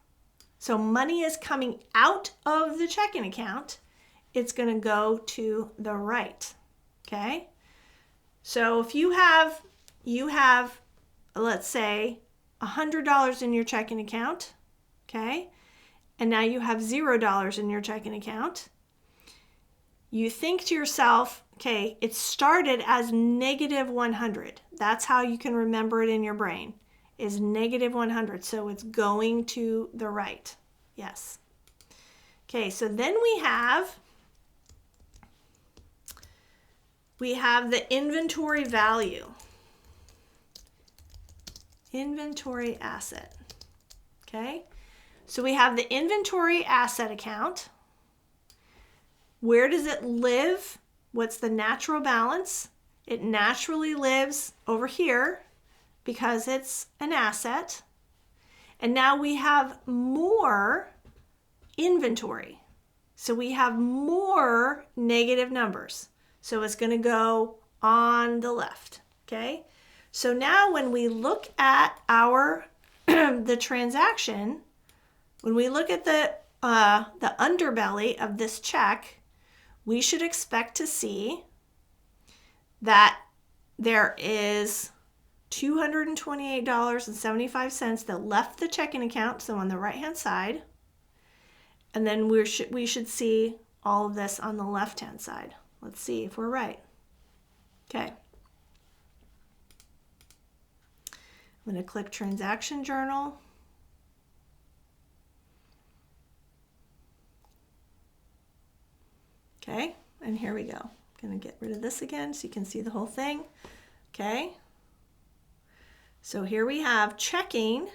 so money is coming out of the checking account, it's going to go to the right. Okay. So if you have, let's say, $100 in your checking account, okay, and now you have $0 in your checking account, you think to yourself, okay, it started as negative 100. That's how you can remember it in your brain, is negative 100. So it's going to the right. Yes. Okay, so then we have the inventory value. Inventory asset. Okay, so we have the inventory asset account. Where does it live? What's the natural balance? It naturally lives over here because it's an asset. And now we have more inventory. So we have more negative numbers. So it's going to go on the left, okay? So now when we look at our the transaction, when we look at the underbelly of this check, we should expect to see that there is $228.75 that left the checking account, so on the right-hand side. And then we should see all of this on the left-hand side. Let's see if we're right. Okay. I'm going to click Transaction Journal. Okay, and here we go. I'm going to get rid of this again so you can see the whole thing. Okay. So here we have checking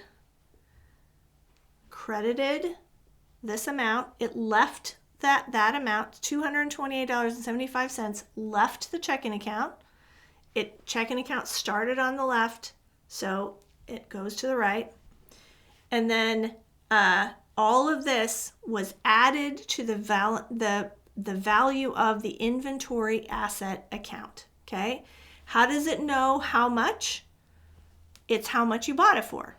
credited this amount. It left that amount, $228.75, left the checking account. Checking account started on the left, so it goes to the right. And then all of this was added to the value of the inventory asset account. Okay? How does it know how much? It's how much you bought it for.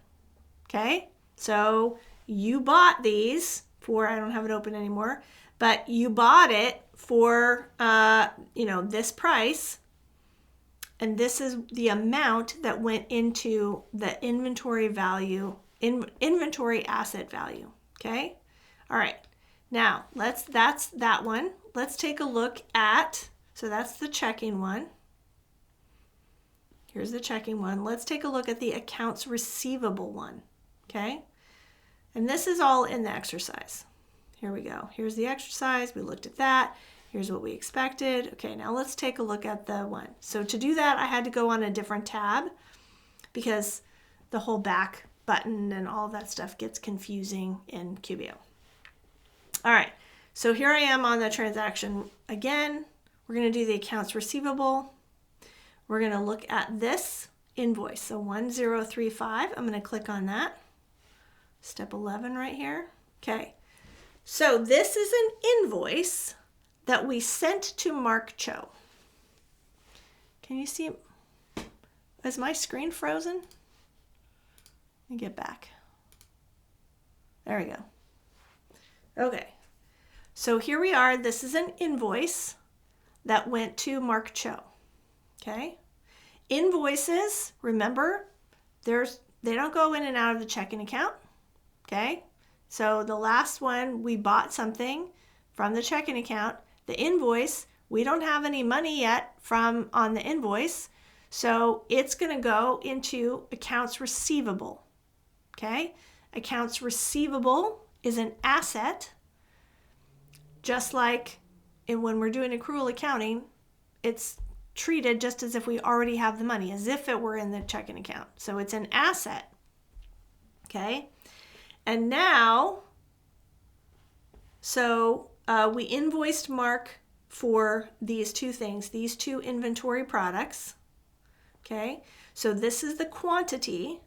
Okay? So you bought these for, I don't have it open anymore, but you bought it for, this price, and this is the amount that went into the inventory value, inventory asset value. Okay? All right. Now, that's that one. Let's take a look at, so that's the checking one. Here's the checking one. Let's take a look at the accounts receivable one, okay? And this is all in the exercise. Here we go. Here's the exercise. We looked at that. Here's what we expected. Okay, now let's take a look at the one. So to do that, I had to go on a different tab because the whole back button and all that stuff gets confusing in QBO. All right, so here I am on the transaction again. We're going to do the accounts receivable. We're going to look at this invoice. So 1035, I'm going to click on that. Step 11 right here. Okay, so this is an invoice that we sent to Mark Cho. Can you see? Is my screen frozen? Let me get back. There we go. Okay, so here we are. This is an invoice that went to Mark Cho. Okay, invoices, remember, they don't go in and out of the checking account. Okay, so the last one, we bought something from the checking account. The invoice, we don't have any money yet on the invoice, so it's going to go into accounts receivable. Okay, accounts receivable is an asset, just like when we're doing accrual accounting, it's treated just as if we already have the money, as if it were in the checking account. So it's an asset. Okay, and now, so we invoiced Mark for these two things, these two inventory products. Okay, so this is the quantity.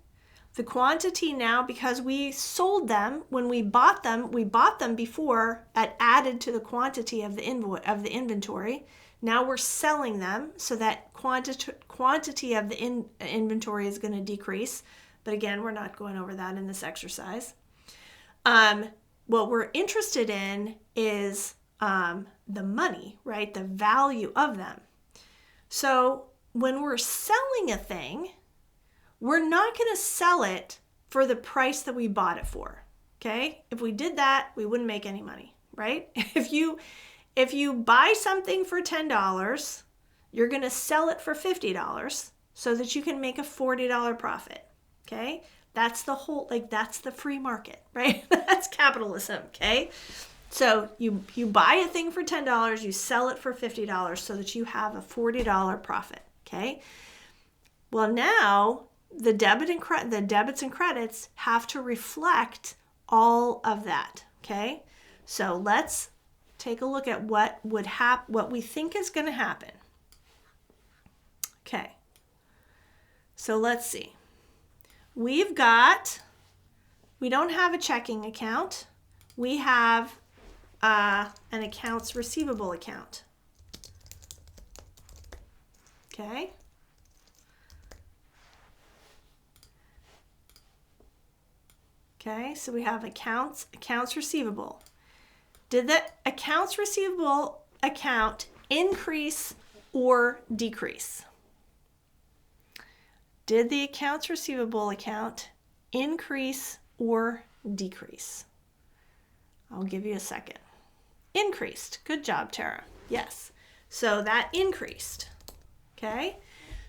The quantity now, because we sold them when we bought them before at added to the quantity of the inventory. Now we're selling them, so that quantity of the inventory is going to decrease. But again, we're not going over that in this exercise. What we're interested in is the money, right? The value of them. So when we're selling a thing, we're not going to sell it for the price that we bought it for, okay? If we did that, we wouldn't make any money, right? If you buy something for $10, you're going to sell it for $50 so that you can make a $40 profit, okay? That's the whole, that's the free market, right? That's capitalism, okay? So you buy a thing for $10, you sell it for $50 so that you have a $40 profit, okay? Well, now the debits and credits have to reflect all of that, okay? So let's take a look at what we think is going to happen. Okay. So let's see. We don't have a checking account. we have an accounts receivable account. Okay. Okay, so we have accounts receivable. Did the accounts receivable account increase or decrease? Did the accounts receivable account increase or decrease? I'll give you a second. Increased. Good job, Tara. Yes. So that increased. Okay.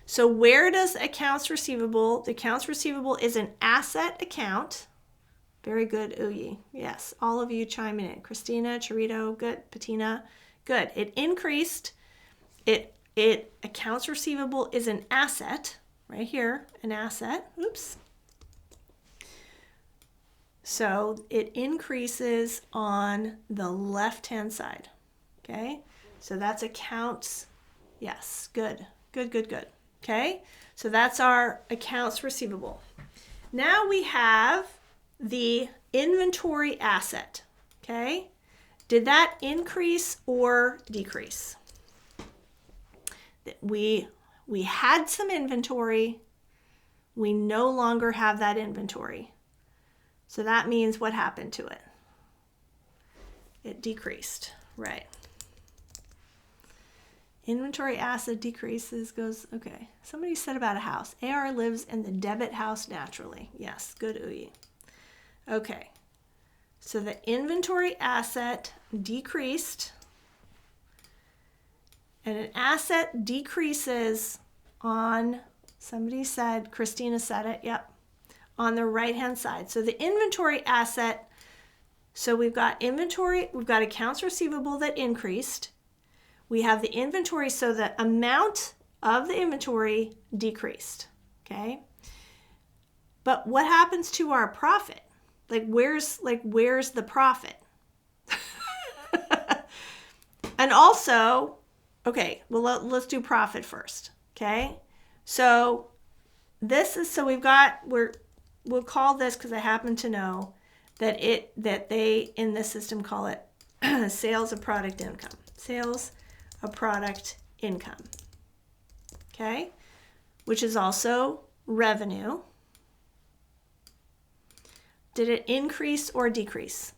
So where does accounts receivable? The accounts receivable is an asset account. Very good, Uyi. Yes, all of you chiming in. Christina, Charito, good. Patina, good. It increased. It accounts receivable is an asset. Right here, an asset. Oops. So it increases on the left-hand side. Okay, so that's accounts. Yes, good, good, good, good. Okay, so that's our accounts receivable. Now we have the inventory asset. Okay, did that increase or decrease? We had some inventory. We no longer have that inventory. So that means what happened to it? It decreased, right? Inventory asset decreases, goes, okay. Somebody said about a house. AR lives in the debit house naturally. Yes, good, Uyi. Okay, so the inventory asset decreased, and an asset decreases on, somebody said, Christina said it, yep, on the right-hand side. So the inventory asset, so we've got inventory, we've got accounts receivable that increased. We have the inventory, so the amount of the inventory decreased, okay? But what happens to our profit? Where's the profit? And also, okay, well, let's do profit first, okay? So we've got, we'll call this, because I happen to know that they in this system call it sales of product income. Sales of product income. Okay? Which is also revenue. Did it increase or decrease?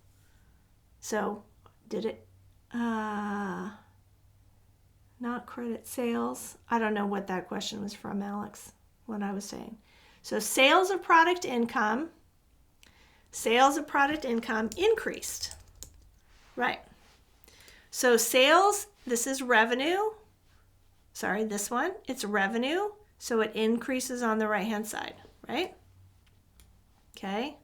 So did it not credit sales? I don't know what that question was from, Alex, what I was saying. So sales of product income increased. Right. So sales, this is revenue. Sorry, this one, it's revenue. So it increases on the right-hand side, right? Okay.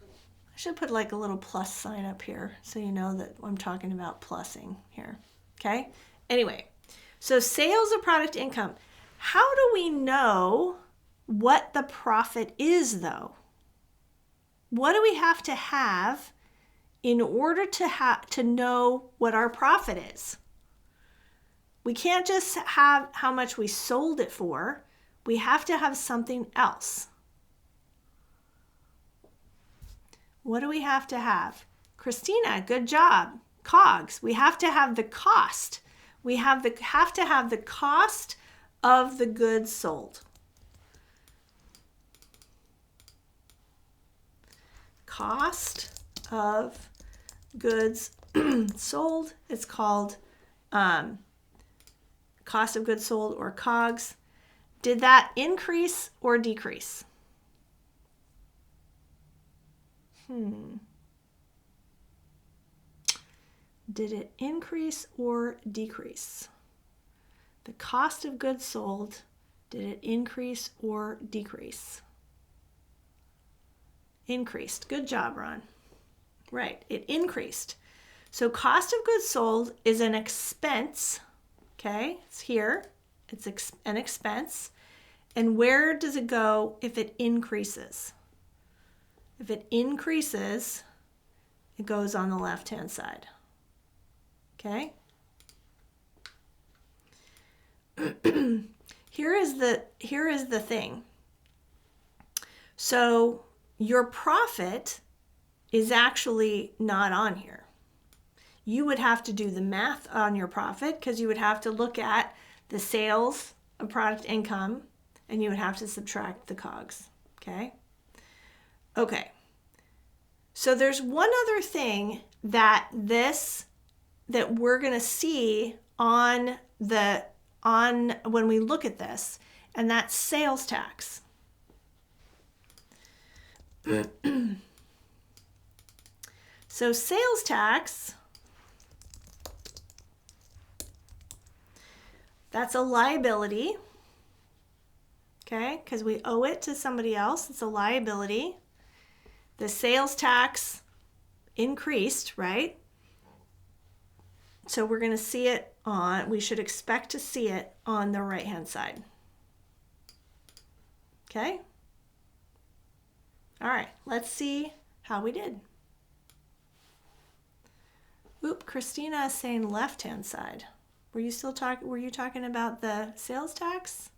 I should put like a little plus sign up here so you know that I'm talking about plussing here. Okay. Anyway, so sales of product income. How do we know what the profit is, though? What do we have in order to know what our profit is? We can't just have how much we sold it for. We have to have something else. What do we have to have? Christina, good job. COGS. We have to have the cost. We have to have the cost of the goods sold. Cost of goods sold. It's called cost of goods sold, or COGS. Did that increase or decrease? Did it increase or decrease? The cost of goods sold, did it increase or decrease? Increased. Good job, Ron. Right, it increased. So cost of goods sold is an expense. Okay, it's here. It's an expense. And where does it go if it increases? If it increases, it goes on the left-hand side. Okay? Here is the thing. So your profit is actually not on here. You would have to do the math on your profit because you would have to look at the sales of product income and you would have to subtract the COGS. Okay. Okay. So there's one other thing that we're going to see on when we look at this, and that's sales tax. So sales tax, that's a liability, okay, because we owe it to somebody else. It's a liability. The sales tax increased, right? So we're going to see it we should expect to see it on the right-hand side. Okay? All right, let's see how we did. Oop, Christina is saying left-hand side. Were you talking about the sales tax?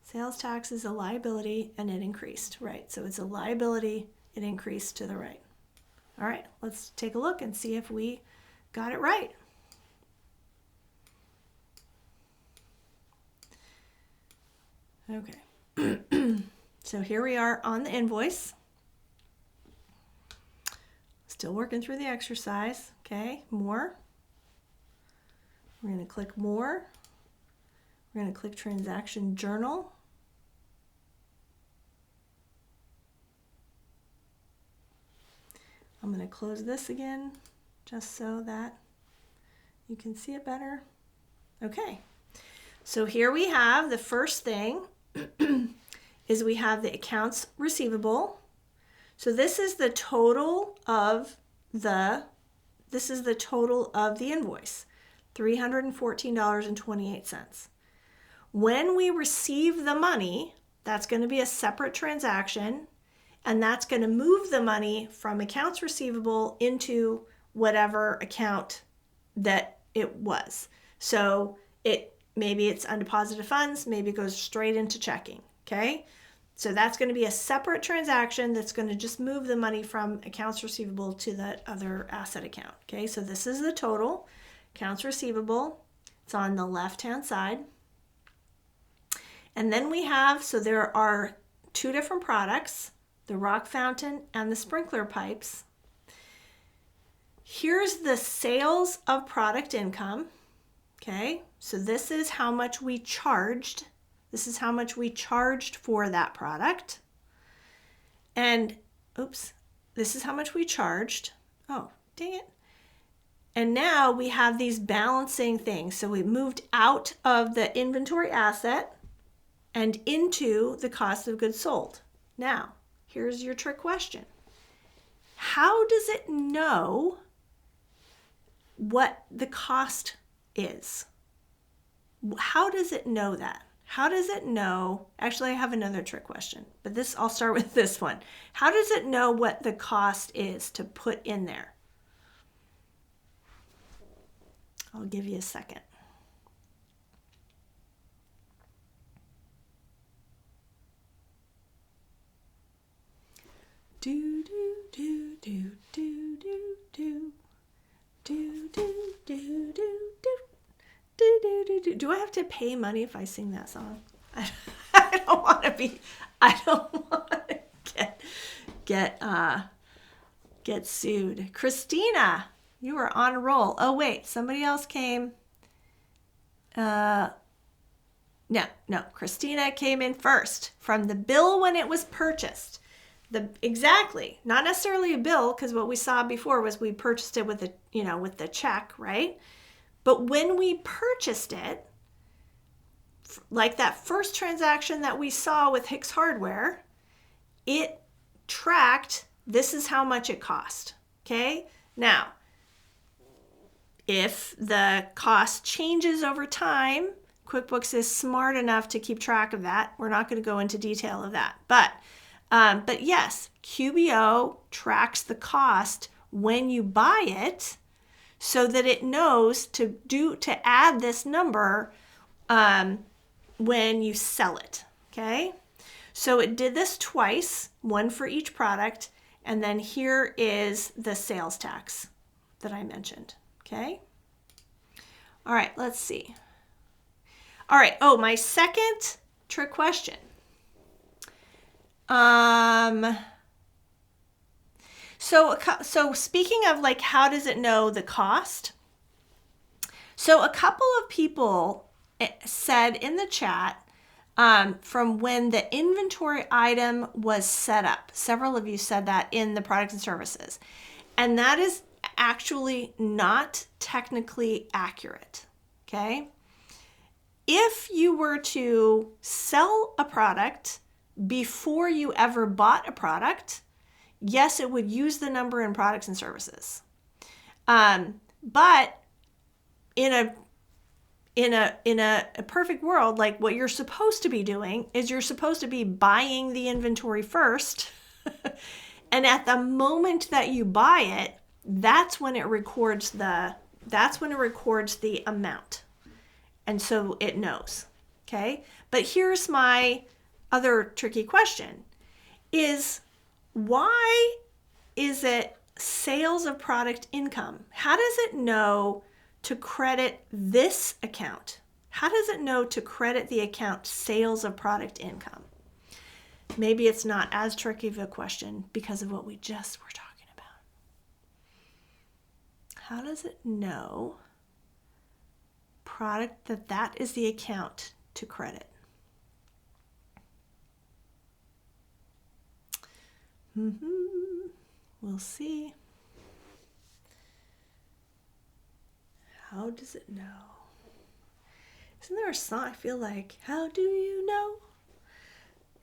Sales tax is a liability and it increased, right? So it's a liability, it increased to the right. All right, let's take a look and see if we got it right. Okay, so here we are on the invoice. Still working through the exercise. Okay, more. We're going to click more. We're going to click transaction journal. I'm going to close this again just so that you can see it better. Okay, so here we have the first thing is we have the accounts receivable. So this is the total of the invoice, $314.28. When we receive the money, that's going to be a separate transaction, and that's going to move the money from accounts receivable into whatever account that it was. So maybe it's undeposited funds, maybe it goes straight into checking, okay? So that's going to be a separate transaction that's going to just move the money from accounts receivable to that other asset account, okay? So this is the total, accounts receivable. It's on the left-hand side. And then we have, so there are two different products, the rock fountain and the sprinkler pipes. Here's the sales of product income, okay? So this is how much we charged. This is how much we charged for that product. And, oops, this is how much we charged. Oh, dang it. And now we have these balancing things. So we moved out of the inventory asset and into the cost of goods sold. Now, here's your trick question. How does it know what the cost is? How does it know that? How does it know? Actually, I have another trick question, but I'll start with this one. How does it know what the cost is to put in there? I'll give you a second. Do do do do do do do do do do do do. Do I have to pay money if I sing that song? I don't want to get sued. Christina, you are on a roll. Oh wait, somebody else came. No, Christina came in first from the bill when it was purchased. Exactly, not necessarily a bill, because what we saw before was we purchased it with the check, right? But when we purchased it, like that first transaction that we saw with Hicks Hardware, it tracked, this is how much it cost, okay? Now, if the cost changes over time, QuickBooks is smart enough to keep track of that. We're not going to go into detail of that. But yes, QBO tracks the cost when you buy it so that it knows to add this number when you sell it, okay? So it did this twice, one for each product, And then here is the sales tax that I mentioned, okay? All right, let's see. All right, oh, my second trick question. So speaking of like, how does it know the cost? So a couple of people said in the chat from when the inventory item was set up. Several of you said that in the products and services. And that is actually not technically accurate, okay? If you were to sell a product before you ever bought a product, yes, it would use the number in products and services. But in a perfect world, like what you're supposed to be doing is you're supposed to be buying the inventory first. And at the moment that you buy it, that's when it records the amount. And so it knows, okay? But here's my other tricky question is, why is it sales of product income? How does it know to credit this account? How does it know to credit the account sales of product income? Maybe it's not as tricky of a question because of what we just were talking about. How does it know product that is the account to credit? We'll see. How does it know? Isn't there a song I feel like, how do you know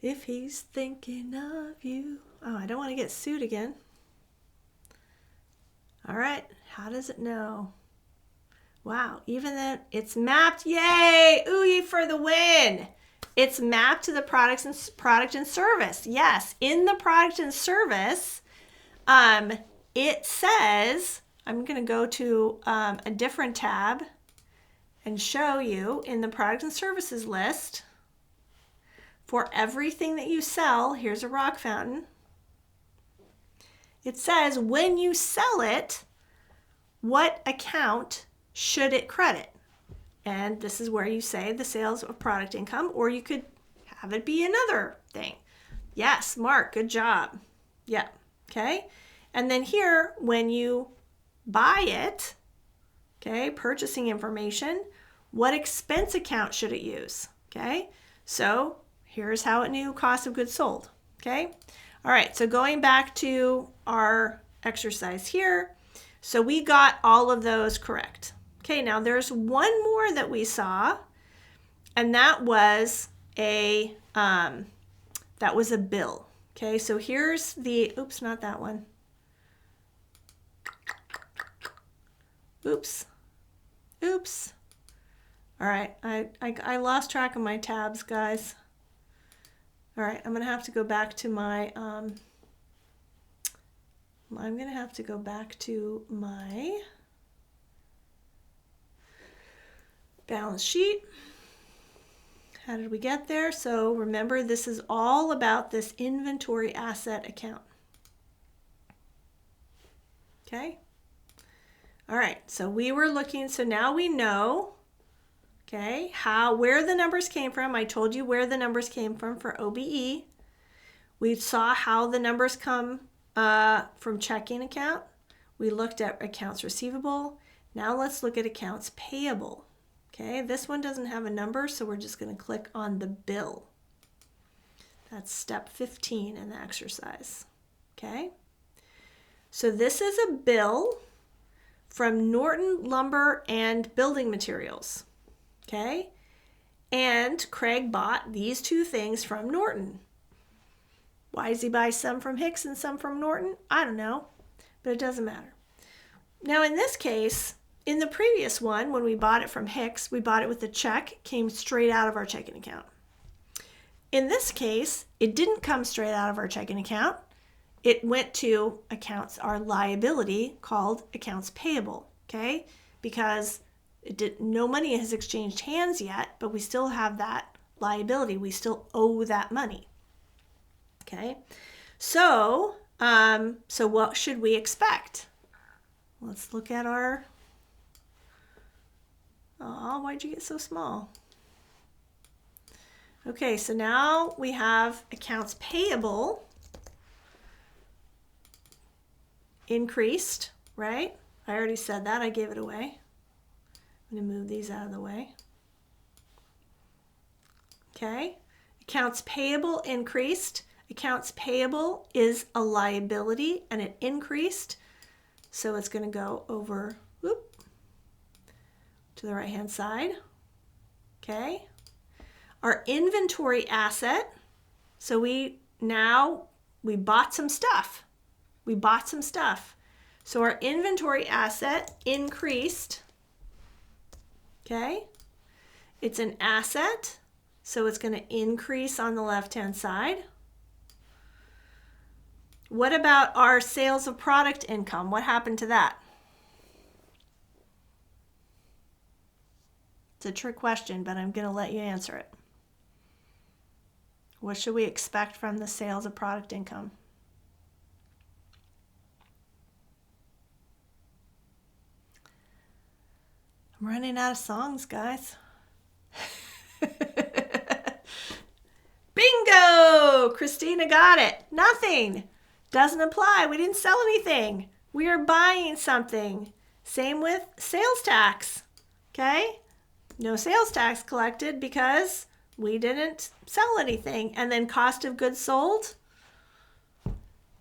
if he's thinking of you? Oh, I don't want to get sued again. All right, how does it know? Wow, even then it's mapped. Yay! Ooh, for the win. It's mapped to the product and service. Yes, in the product and service, it says, I'm going to go to a different tab and show you in the product and services list for everything that you sell. Here's a rock fountain. It says when you sell it, what account should it credit? And this is where you say the sales of product income, or you could have it be another thing. Yes, Mark, good job. Yeah, okay. And then here, when you buy it, okay, purchasing information, what expense account should it use? Okay, so here's how it knew cost of goods sold. Okay, all right, so going back to our exercise here, so we got all of those correct. Okay, now there's one more that we saw, and that was a bill. Okay, so here's the, oops, not that one. Oops. All right, I lost track of my tabs, guys. All right, I'm gonna have to go back to my balance sheet. How did we get there? So remember, this is all about this inventory asset account. Okay. All right, so we were looking, so now we know, okay, where the numbers came from. I told you where the numbers came from for OBE. We saw how the numbers come from checking account. We looked at accounts receivable. Now let's look at accounts payable. Okay, this one doesn't have a number, so we're just going to click on the bill. That's step 15 in the exercise. Okay, so this is a bill from Norton Lumber and Building Materials. Okay, and Craig bought these two things from Norton. Why does he buy some from Hicks and some from Norton? I don't know, but it doesn't matter. Now in this case, in the previous one, when we bought it from Hicks, we bought it with a check, came straight out of our checking account. In this case, it didn't come straight out of our checking account. It went to accounts, our liability called accounts payable, okay? Because no money has exchanged hands yet, but we still have that liability. We still owe that money, okay? So So what should we expect? Let's look at our, oh, why'd you get so small? Okay, so now we have accounts payable increased, right? I already said that, I gave it away. I'm gonna move these out of the way. Okay, accounts payable increased. Accounts payable is a liability and it increased. So it's gonna go over, whoop, to the right-hand side, okay? Our inventory asset, so we bought some stuff. We bought some stuff. So our inventory asset increased, okay? It's an asset, so it's going to increase on the left-hand side. What about our sales of product income? What happened to that? It's a trick question, but I'm going to let you answer it. What should we expect from the sales of product income? I'm running out of songs, guys. Bingo! Christina got it. Nothing. Doesn't apply. We didn't sell anything. We are buying something. Same with sales tax. Okay? No sales tax collected because we didn't sell anything. And then cost of goods sold?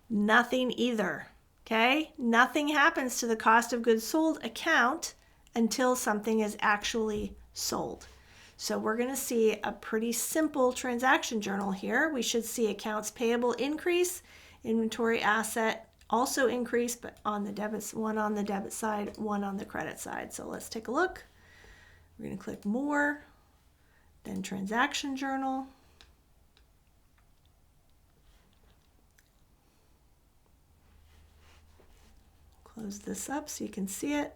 Nothing either. Okay? Nothing happens to the cost of goods sold account until something is actually sold. So we're going to see a pretty simple transaction journal here. We should see accounts payable increase, inventory asset also increase, but on the debit, one on the debit side, one on the credit side. So let's take a look. We're going to click more, then transaction journal. Close this up so you can see it.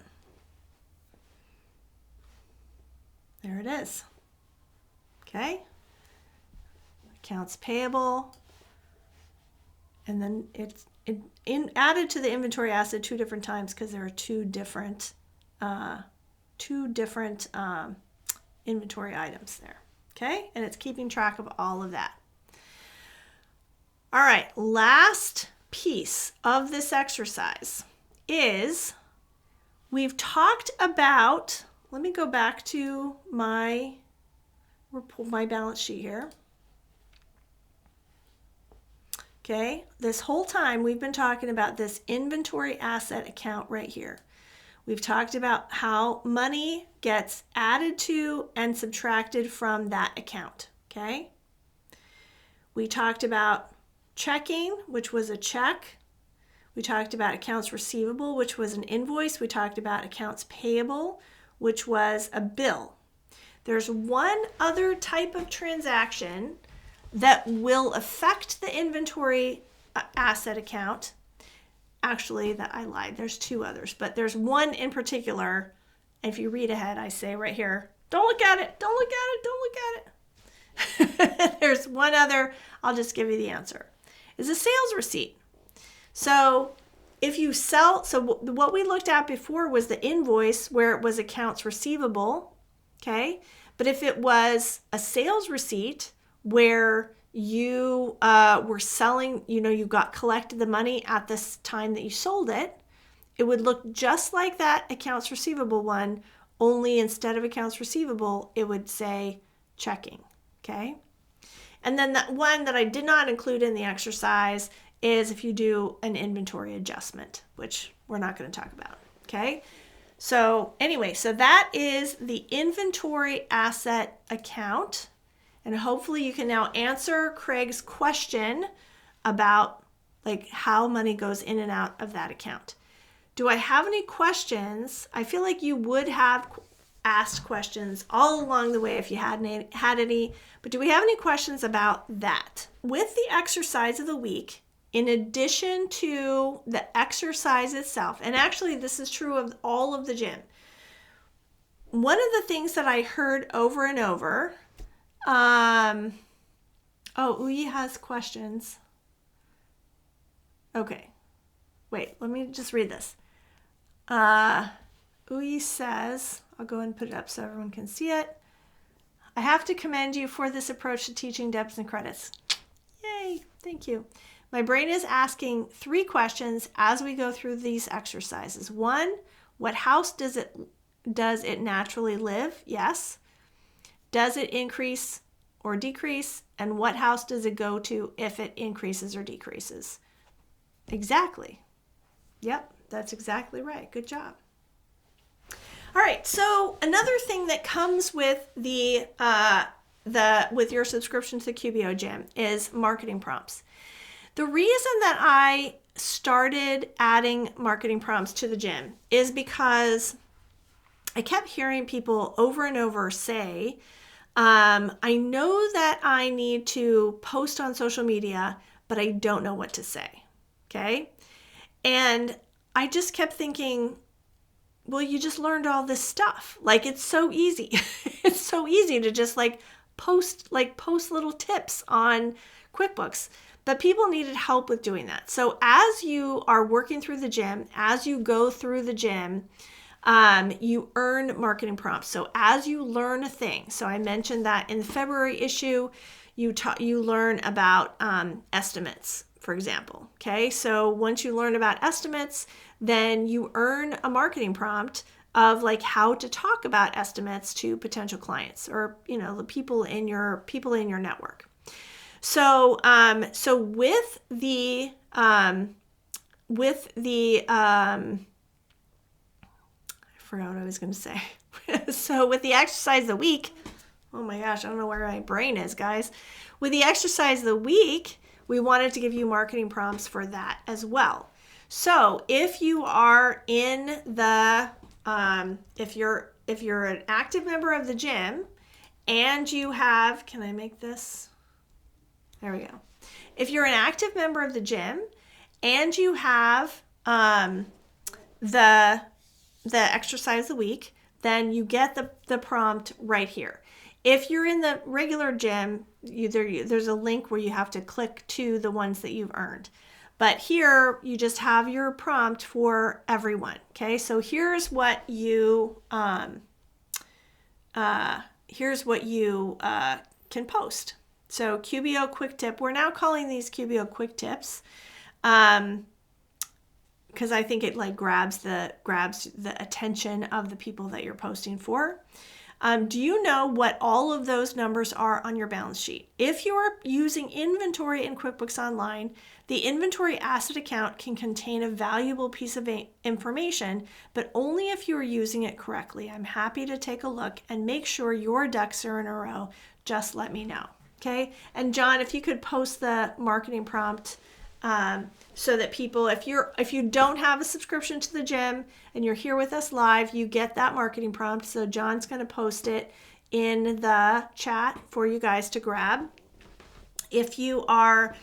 There it is. Okay. Accounts payable. And then it's added to the inventory asset two different times because there are two different inventory items there. Okay. And it's keeping track of all of that. All right. Last piece of this exercise is we've talked about, let me go back to my balance sheet here. Okay, this whole time we've been talking about this inventory asset account right here. We've talked about how money gets added to and subtracted from that account, okay? We talked about checking, which was a check. We talked about accounts receivable, which was an invoice. We talked about accounts payable, which was a bill. There's one other type of transaction that will affect the inventory asset account. Actually, that I lied. There's two others, but there's one in particular. If you read ahead, I say right here, don't look at it, don't look at it, don't look at it. There's one other, I'll just give you the answer, is a sales receipt. So if you sell, so what we looked at before was the invoice where it was accounts receivable, okay? But if it was a sales receipt where you were selling, you got collected the money at this time that you sold it, it would look just like that accounts receivable one, only instead of accounts receivable, it would say checking, okay? And then that one that I did not include in the exercise is if you do an inventory adjustment, which we're not going to talk about, okay? So anyway, so that is the inventory asset account. And hopefully you can now answer Craig's question about like how money goes in and out of that account. Do I have any questions? I feel like you would have asked questions all along the way if you hadn't had any, but do we have any questions about that? With the exercise of the week, in addition to the exercise itself, and actually this is true of all of the gym, one of the things that I heard over and over, Uyi has questions. Okay. Wait, let me just read this. Uyi says, I'll go ahead and put it up so everyone can see it. I have to commend you for this approach to teaching debits and credits. Yay, thank you. My brain is asking 3 questions as we go through these exercises. 1, what house does it naturally live? Yes. Does it increase or decrease? And what house does it go to if it increases or decreases? Exactly. Yep, that's exactly right. Good job. All right, so another thing that comes with with your subscription to the QBO Gym is marketing prompts. The reason that I started adding marketing prompts to the gym is because I kept hearing people over and over say, I know that I need to post on social media, but I don't know what to say. Okay? And I just kept thinking, well, you just learned all this stuff. Like, it's so easy. It's so easy to just post little tips on QuickBooks. But people needed help with doing that. So as you are working through the gym, as you go through the gym, you earn marketing prompts. So as you learn a thing, so I mentioned that in the February issue, you learn about estimates, for example. Okay, so once you learn about estimates, then you earn a marketing prompt of how to talk about estimates to potential clients or the people in your network. So with the I forgot what I was going to say. So with the exercise of the week, oh my gosh, I don't know where my brain is, guys. With the exercise of the week, we wanted to give you marketing prompts for that as well. So if you are in the, if you're an active member of the gym and you have, can I make this? There we go. If you're an active member of the gym and you have the exercise of the week, then you get the prompt right here. If you're in the regular gym, there's a link where you have to click to the ones that you've earned. But here you just have your prompt for everyone. Okay, so here's what you can post. So QBO Quick Tip. We're now calling these QBO Quick Tips because I think it grabs the attention of the people that you're posting for. Do you know what all of those numbers are on your balance sheet? If you're using inventory in QuickBooks Online, the inventory asset account can contain a valuable piece of information, but only if you are using it correctly. I'm happy to take a look and make sure your ducks are in a row. Just let me know. Okay? And John, if you could post the marketing prompt so that people, if you don't have a subscription to the gym and you're here with us live, you get that marketing prompt. So John's going to post it in the chat for you guys to grab. If you have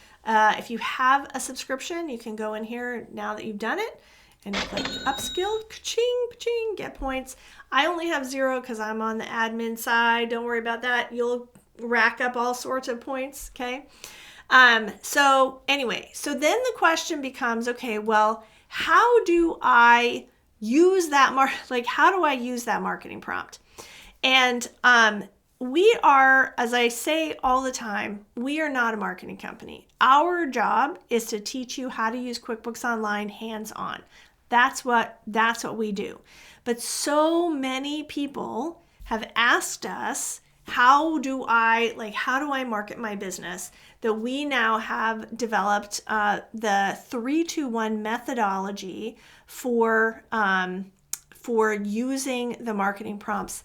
a subscription, you can go in here now that you've done it and click upskilled, ka-ching, ka-ching, get points. I only have 0 because I'm on the admin side. Don't worry about that. You'll rack up all sorts of points. Okay. So anyway, so then the question becomes, okay, well, how do I use that how do I use that marketing prompt? And, we are, as I say all the time, we are not a marketing company. Our job is to teach you how to use QuickBooks Online hands-on. That's what we do. But so many people have asked us, how do I market my business, that we now have developed the 3-2-1 methodology for using the marketing prompts.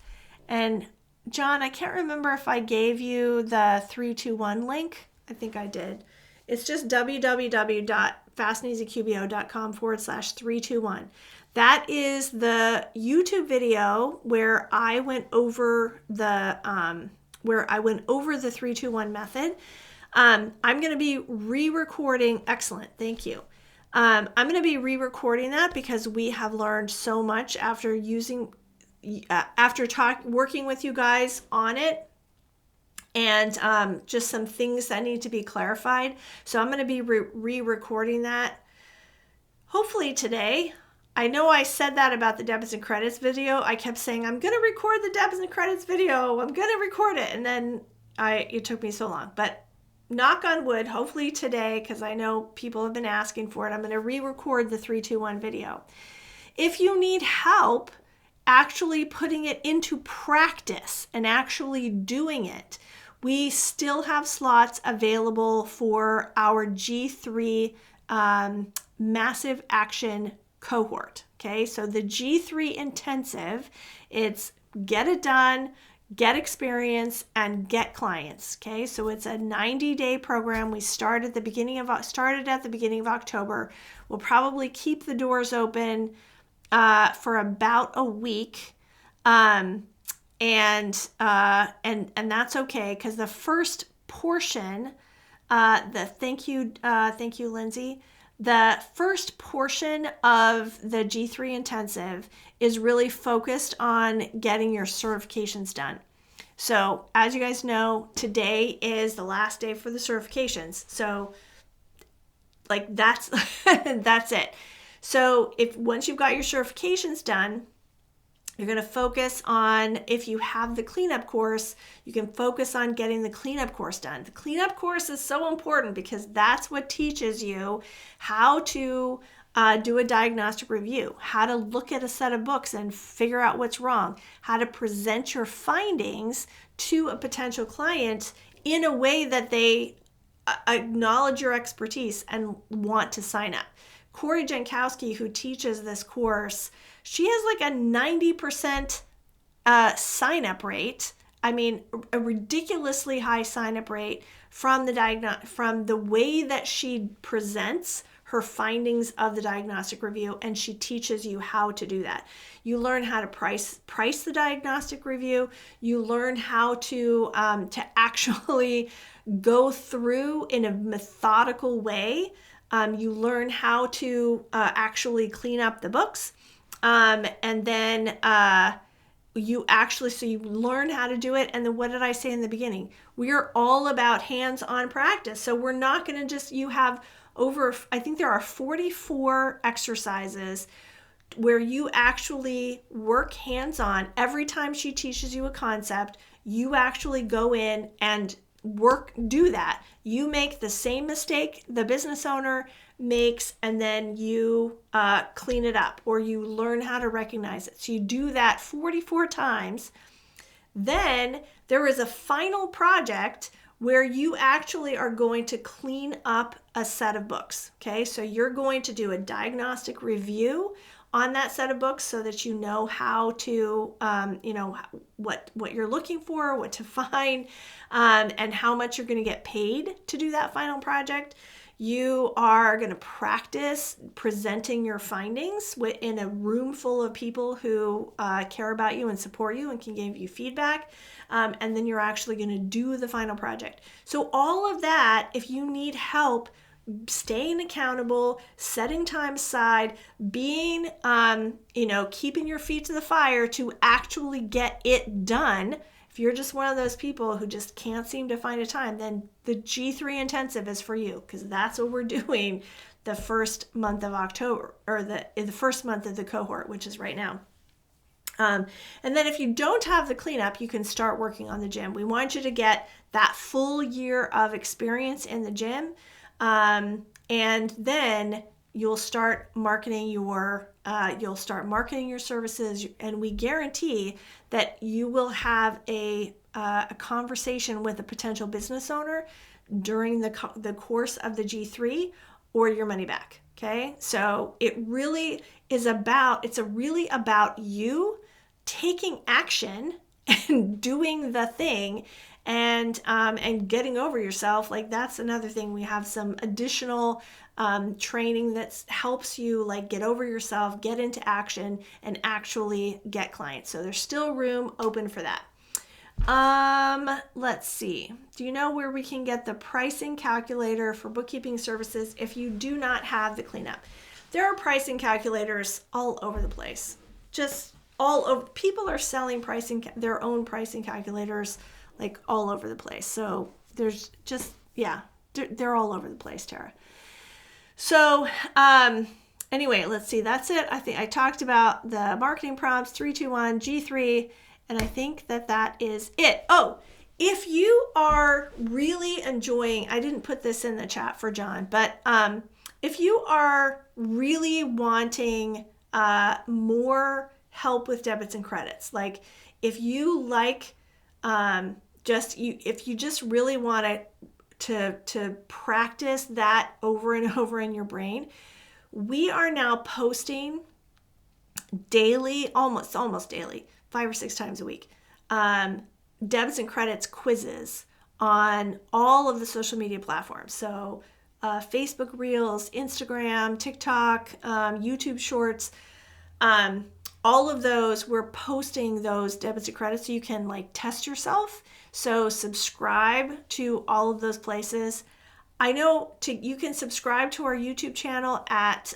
And John, I can't remember if I gave you the 3-2-1 link. I think I did. It's just www.fastandeasyqbo.com/321. That is the YouTube video where I went over the 3-2-1 method. I'm going to be re-recording. Excellent. Thank you. I'm going to be re-recording that because we have learned so much after working with you guys on it, and just some things that need to be clarified. So I'm going to be re-recording that hopefully today, I know I said that about the debits and credits video. I kept saying, I'm going to record the debits and credits video. I'm going to record it. And then it took me so long. But knock on wood, hopefully today, because I know people have been asking for it, I'm going to re-record the 3-2-1 video. If you need help actually putting it into practice and actually doing it, we still have slots available for our G3 massive action cohort. Okay, so the G3 intensive, it's get it done, get experience, and get clients. Okay, so it's a 90-day program. We started at the beginning of October. We'll probably keep the doors open for about a week, and that's okay, because the first portion, thank you, Lindsay. The first portion of the G3 intensive is really focused on getting your certifications done. So as you guys know, today is the last day for the certifications. So like that's that's it. So once you've got your certifications done, you're going to focus on, if you have the cleanup course, you can focus on getting the cleanup course done. The cleanup course is so important because that's what teaches you how to do a diagnostic review, how to look at a set of books and figure out what's wrong, how to present your findings to a potential client in a way that they acknowledge your expertise and want to sign up. Corey Jankowski, who teaches this course, she has like a 90% sign-up rate. I mean, a ridiculously high sign-up rate from the way that she presents her findings of the diagnostic review, and she teaches you how to do that. You learn how to price the diagnostic review. You learn how to actually go through in a methodical way. You learn how to actually clean up the books, and then you learn how to do it. And then what did I say in the beginning? We are all about hands-on practice. So we're not going to you have I think there are 44 exercises where you actually work hands-on. Every time she teaches you a concept, you actually go in and do that. You make the same mistake the business owner makes, and then you clean it up, or you learn how to recognize it. So you do that 44 times. Then there is a final project where you actually are going to clean up a set of books. Okay, so you're going to do a diagnostic review on that set of books so that you know how to, what you're looking for, what to find, and how much you're going to get paid to do that final project. You are going to practice presenting your findings in a room full of people who care about you and support you and can give you feedback. And then you're actually going to do the final project. So all of that, if you need help staying accountable, setting time aside, being, keeping your feet to the fire to actually get it done. If you're just one of those people who just can't seem to find a time, then the G3 intensive is for you, because that's what we're doing the first month of October, or the first month of the cohort, which is right now. And then if you don't have the cleanup, you can start working on the gym. We want you to get that full year of experience in the gym. And then you'll start marketing your services, and we guarantee that you will have a conversation with a potential business owner during the course of the G3, or your money back. Okay, so it's really about you taking action and doing the thing, and getting over yourself. Like, that's another thing. We have some additional training that helps you get over yourself, get into action, and actually get clients. So there's still room open for that. Let's see. Do you know where we can get the pricing calculator for bookkeeping services if you do not have the cleanup? There are pricing calculators all over the place. Just all over. People are selling their own pricing calculators all over the place. So there's just, they're all over the place, Tara. So Anyway, let's see. That's it. I think I talked about the marketing prompts, 3, 2, 1, G3, and I think that is it. Oh, if you are really enjoying, I didn't put this in the chat for John, but if you are really wanting more help with debits and credits, like if you like if you just really want to practice that over and over in your brain, we are now posting daily, almost daily, 5 or 6 times a week, debits and credits quizzes on all of the social media platforms. So Facebook Reels, Instagram, TikTok, YouTube Shorts, all of those, we're posting those debits and credits so you can like test yourself. So subscribe to all of those places. I know you can subscribe to our YouTube channel at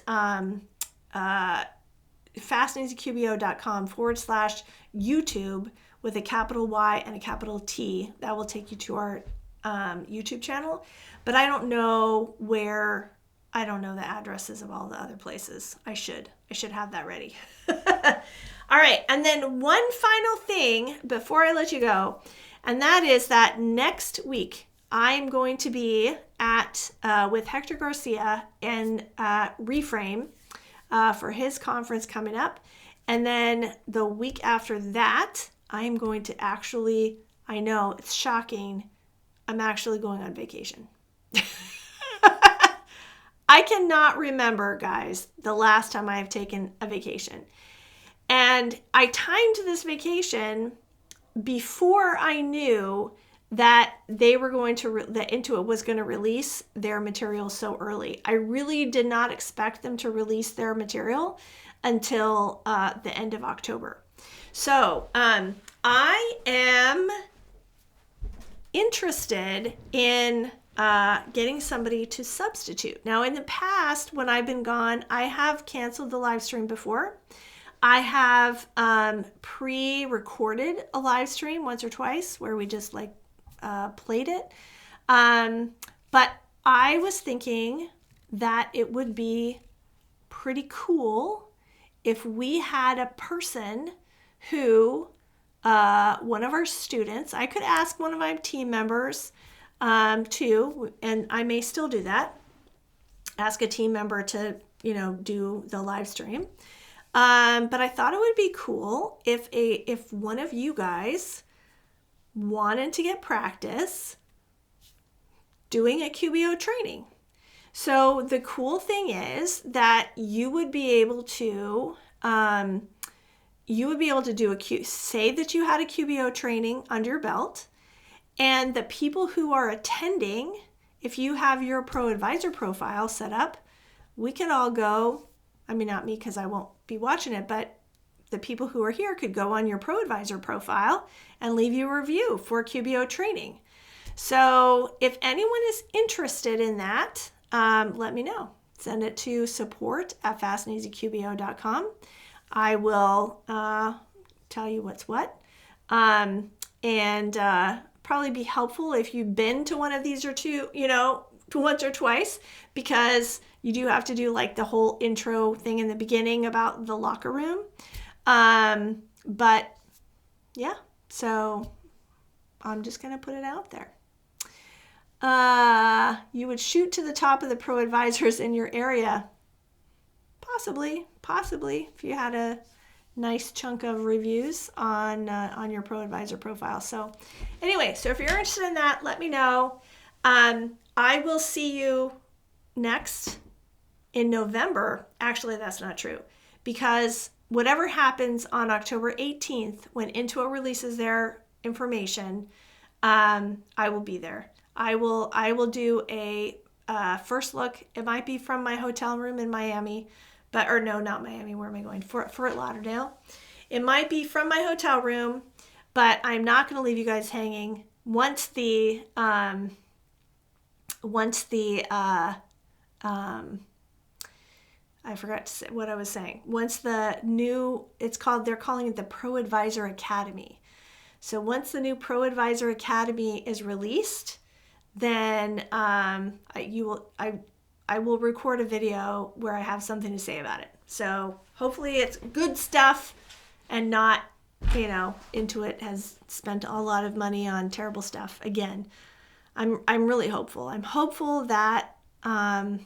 fastandeasyqbo.com/YouTube with a capital Y and a capital T. That will take you to our YouTube channel. But I don't know the addresses of all the other places. I should have that ready. All right. And then one final thing before I let you go, and that is that next week, I'm going to be with Hector Garcia in Reframe for his conference coming up. And then the week after that, I'm going to actually, I know it's shocking, I'm actually going on vacation. I cannot remember, guys, the last time I've taken a vacation. And I timed this vacation before I knew that they were going to, that Intuit was going to release their material so early. I really did not expect them to release their material until the end of October. So I am interested in getting somebody to substitute. Now, in the past, when I've been gone, I have canceled the live stream before. I have pre-recorded a live stream once or twice where we just like played it. But I was thinking that it would be pretty cool if we had a person who, one of our students, I could ask one of my team members too, and I may still do that, ask a team member to, do the live stream. But I thought it would be cool if one of you guys wanted to get practice doing a QBO training. So the cool thing is that you would be able to say that you had a QBO training under your belt, and the people who are attending, if you have your Pro Advisor profile set up, we could all go. I mean, not me because I won't be watching it, but the people who are here could go on your Pro Advisor profile and leave you a review for QBO training. So if anyone is interested in that, let me know. Send it to support@fastandeasyqbo.com. I will tell you what's what. And probably be helpful if you've been to one of these or two, once or twice, because you do have to do like the whole intro thing in the beginning about the locker room. But yeah, so I'm just going to put it out there. You would shoot to the top of the Pro Advisors in your area. Possibly, if you had a nice chunk of reviews on your Pro Advisor profile. So anyway, so if you're interested in that, let me know. I will see you next in November. Actually, that's not true, because whatever happens on October 18th when Intuit releases their information, I will be there. I will do a first look. It might be from my hotel room in Miami, not Miami. Where am I going? Fort Lauderdale. It might be from my hotel room, but I'm not going to leave you guys hanging. Once the I forgot to say what I was saying. Once the new, they're calling it the Pro Advisor Academy. So once the new Pro Advisor Academy is released, then I I will record a video where I have something to say about it. So hopefully it's good stuff and not, Intuit has spent a lot of money on terrible stuff. Again, I'm really hopeful. I'm hopeful that the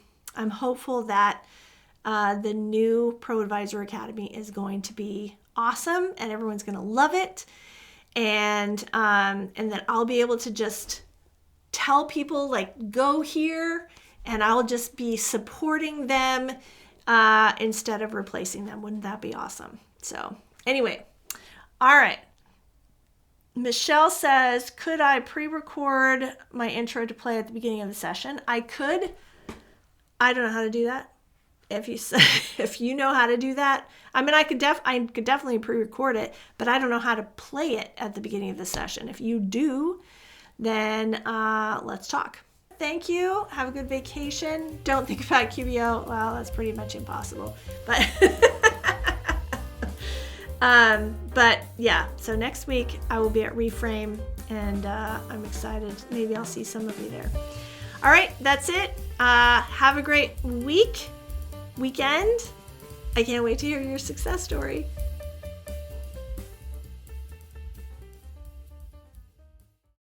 new Pro Advisor Academy is going to be awesome and everyone's going to love it. And that I'll be able to just tell people, like, go here, and I'll just be supporting them instead of replacing them. Wouldn't that be awesome? So anyway, all right. Michelle says, could I pre-record my intro to play at the beginning of the session? I could. I don't know how to do that. If you know how to do that, I mean, I could definitely pre-record it, but I don't know how to play it at the beginning of the session. If you do, then let's talk. Thank you. Have a good vacation. Don't think about QBO. Well, that's pretty much impossible. But yeah, so next week I will be at Reframe, and I'm excited. Maybe I'll see some of you there. All right, that's it. Have a great weekend. I can't wait to hear your success story.